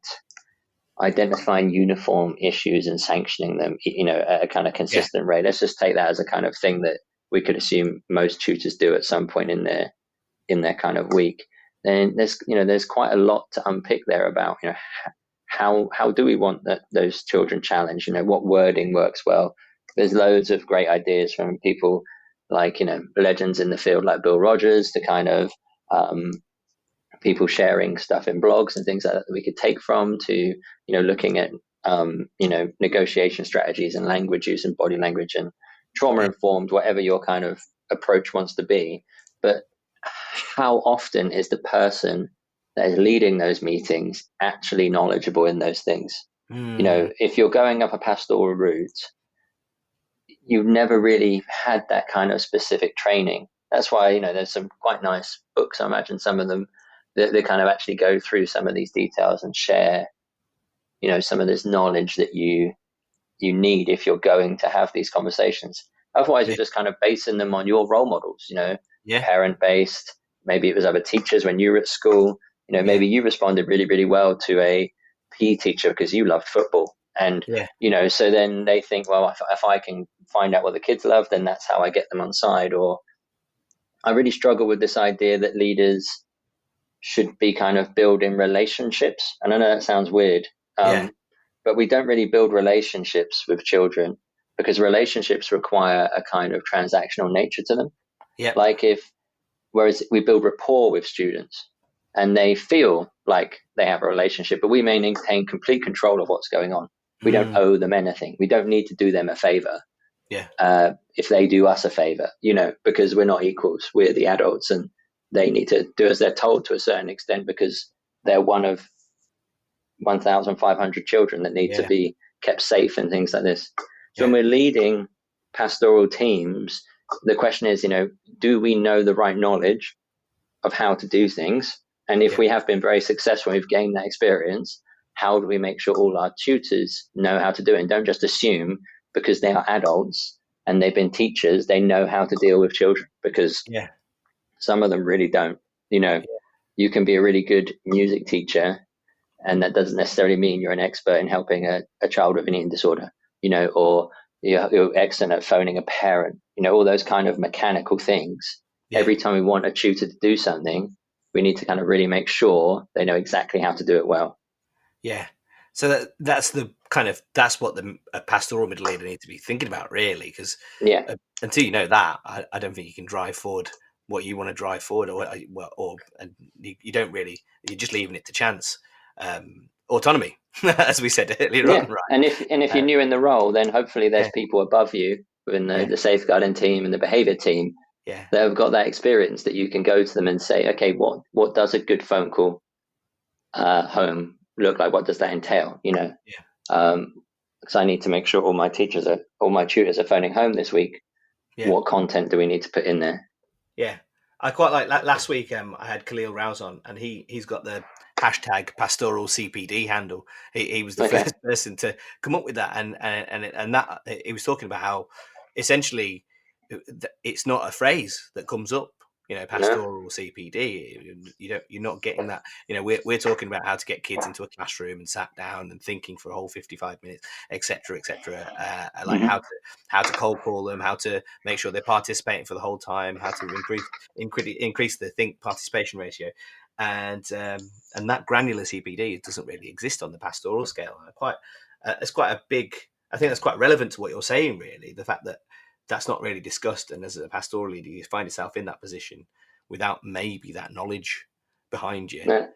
C: identifying uniform issues and sanctioning them, at a kind of consistent rate, let's just take that as a kind of thing that we could assume most tutors do at some point in their kind of week. Then there's quite a lot to unpick there about, how do we want those children challenged? What wording works well? There's loads of great ideas from people like, legends in the field like Bill Rogers, to kind of people sharing stuff in blogs and things like that we could take from, to, looking at, negotiation strategies and language use and body language and trauma informed, whatever your kind of approach wants to be. But how often is the person that is leading those meetings actually knowledgeable in those things? If you're going up a pastoral route, you've never really had that kind of specific training. That's why, there's some quite nice books, I imagine some of them, that they kind of actually go through some of these details and share, some of this knowledge that you need if you're going to have these conversations. Otherwise, you're just kind of basing them on your role models, parent-based. Maybe it was other teachers when you were at school. Maybe you responded really, really well to a PE teacher because you loved football. And, so then they think, well, if I can find out what the kids love, then that's how I get them on side. Or I really struggle with this idea that leaders should be kind of building relationships. And I know that sounds weird, but we don't really build relationships with children, because relationships require a kind of transactional nature to them. Whereas we build rapport with students and they feel like they have a relationship, but we may maintain complete control of what's going on. We don't owe them anything. We don't need to do them a favor. If they do us a favor, because we're not equals. We're the adults, and they need to do as they're told to a certain extent, because they're one of 1,500 children that need to be kept safe and things like this. So when we're leading pastoral teams, the question is, do we know the right knowledge of how to do things? And if we have been very successful, we've gained that experience, how do we make sure all our tutors know how to do it, and don't just assume because they are adults and they've been teachers, they know how to deal with children, because some of them really don't. You can be a really good music teacher, and that doesn't necessarily mean you're an expert in helping a child with an eating disorder, or you're excellent at phoning a parent, all those kind of mechanical things. Every time we want a tutor to do something, we need to kind of really make sure they know exactly how to do it well.
B: So that's what the pastoral middle leader needs to be thinking about, really, because until you know that, I don't think you can drive forward what you want to drive forward, and you don't really, you're just leaving it to chance. Autonomy, as we said earlier on, right?
C: And if you're new in the role, then hopefully there's people above you within the safeguarding team and the behavior team that have got that experience, that you can go to them and say, okay, what does a good phone call home look like? What does that entail? Because I need to make sure all my tutors are phoning home this week. What content do we need to put in there?
B: I quite like last week. I had Khalil Rouse on, and he's got the hashtag pastoral CPD handle. He was the first person to come up with that, and that he was talking about how essentially it's not a phrase that comes up. pastoral CPD. You're not getting that. We're talking about how to get kids into a classroom and sat down and thinking for a whole 55 minutes, etc., like how to cold call them, how to make sure they're participating for the whole time, how to increase the think participation ratio, and that granular CPD doesn't really exist on the pastoral scale. It's quite a big. I think that's quite relevant to what you're saying, really. The fact that that's not really discussed, and as a pastoral leader, you find yourself in that position without maybe that knowledge behind you.
C: Yeah.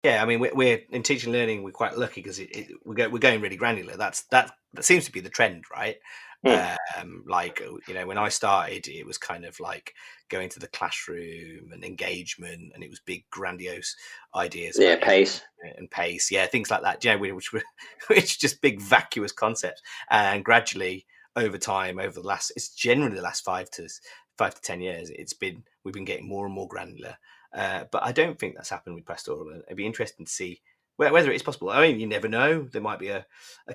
B: Yeah, I mean, we're in teaching and learning. We're quite lucky because we're going really granular. That seems to be the trend, right? When I started, it was kind of like going to the classroom and engagement, and it was big, grandiose ideas.
C: Yeah, pace,
B: yeah, things like that. Yeah, which just big, vacuous concepts. And gradually, over time, it's generally the last 5 to 10 years, we've been getting more and more granular. But I don't think that's happened with pastoral. It'd be interesting to see whether it's possible. I mean, you never know. There might be a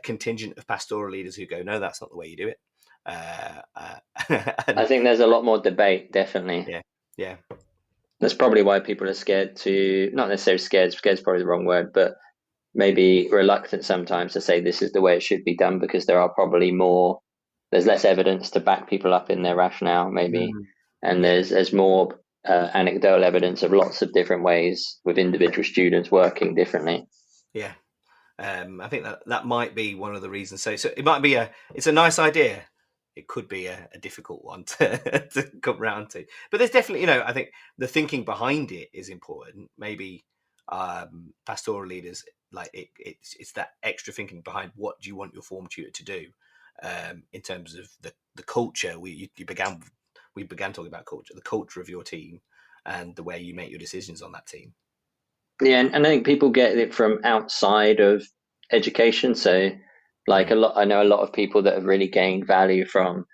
B: contingent of pastoral leaders who go, no, that's not the way you do it.
C: I think there's a lot more debate, definitely.
B: Yeah.
C: That's probably why people are scared not necessarily scared is probably the wrong word, but maybe reluctant sometimes to say this is the way it should be done, because there's less evidence to back people up in their rationale, maybe. And there's more anecdotal evidence of lots of different ways with individual students working differently.
B: Yeah. I think that might be one of the reasons. So it might be it's a nice idea. It could be a difficult one to come round to. But there's definitely, I think the thinking behind it is important. Maybe pastoral leaders, like it's that extra thinking behind what do you want your form tutor to do, in terms of the culture. We began talking about culture, the culture of your team, and the way you make your decisions on that team.
C: Yeah, and I think people get it from outside of education. So, I know a lot of people that have really gained value from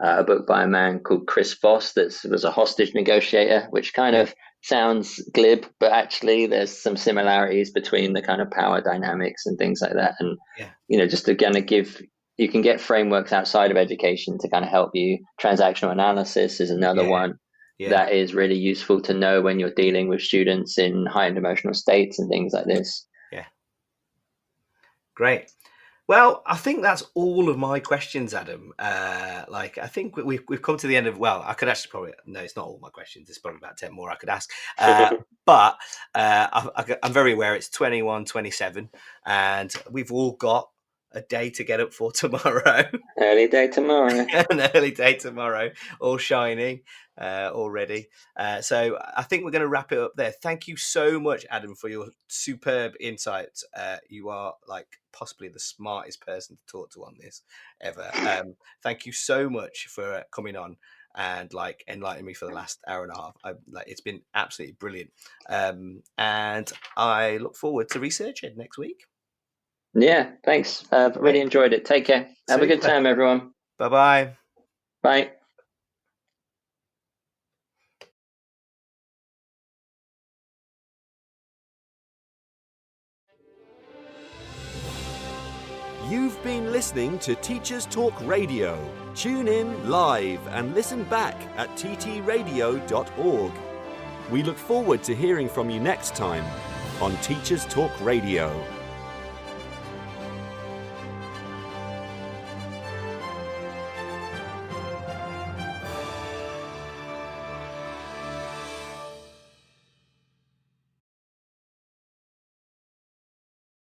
C: a book by a man called Chris Voss that was a hostage negotiator, which kind of sounds glib, but actually there's some similarities between the kind of power dynamics and things like that. And, just to kind of you can get frameworks outside of education to kind of help you. Transactional analysis is another one that is really useful to know when you're dealing with students in heightened emotional states and things like this.
B: Yeah. Great. Well, I think that's all of my questions, Adam. I think we've come to the end of. Well, I could actually it's not all my questions. There's probably about 10 more I could ask. But I'm very aware it's 21:27, and we've all got a day to get up for tomorrow.
C: Early day tomorrow.
B: An early day tomorrow, all shining already. So I think we're going to wrap it up there. Thank you so much, Adam, for your superb insights. You are possibly the smartest person to talk to on this ever. Thank you so much for coming on and enlightening me for the last hour and a half. It's been absolutely brilliant. And I look forward to ResearchEd next week.
C: Yeah, thanks. I've really enjoyed it. Take care. Have a good time, everyone.
B: Bye-bye.
C: Bye.
A: You've been listening to Teachers Talk Radio. Tune in live and listen back at ttradio.org. We look forward to hearing from you next time on Teachers Talk Radio.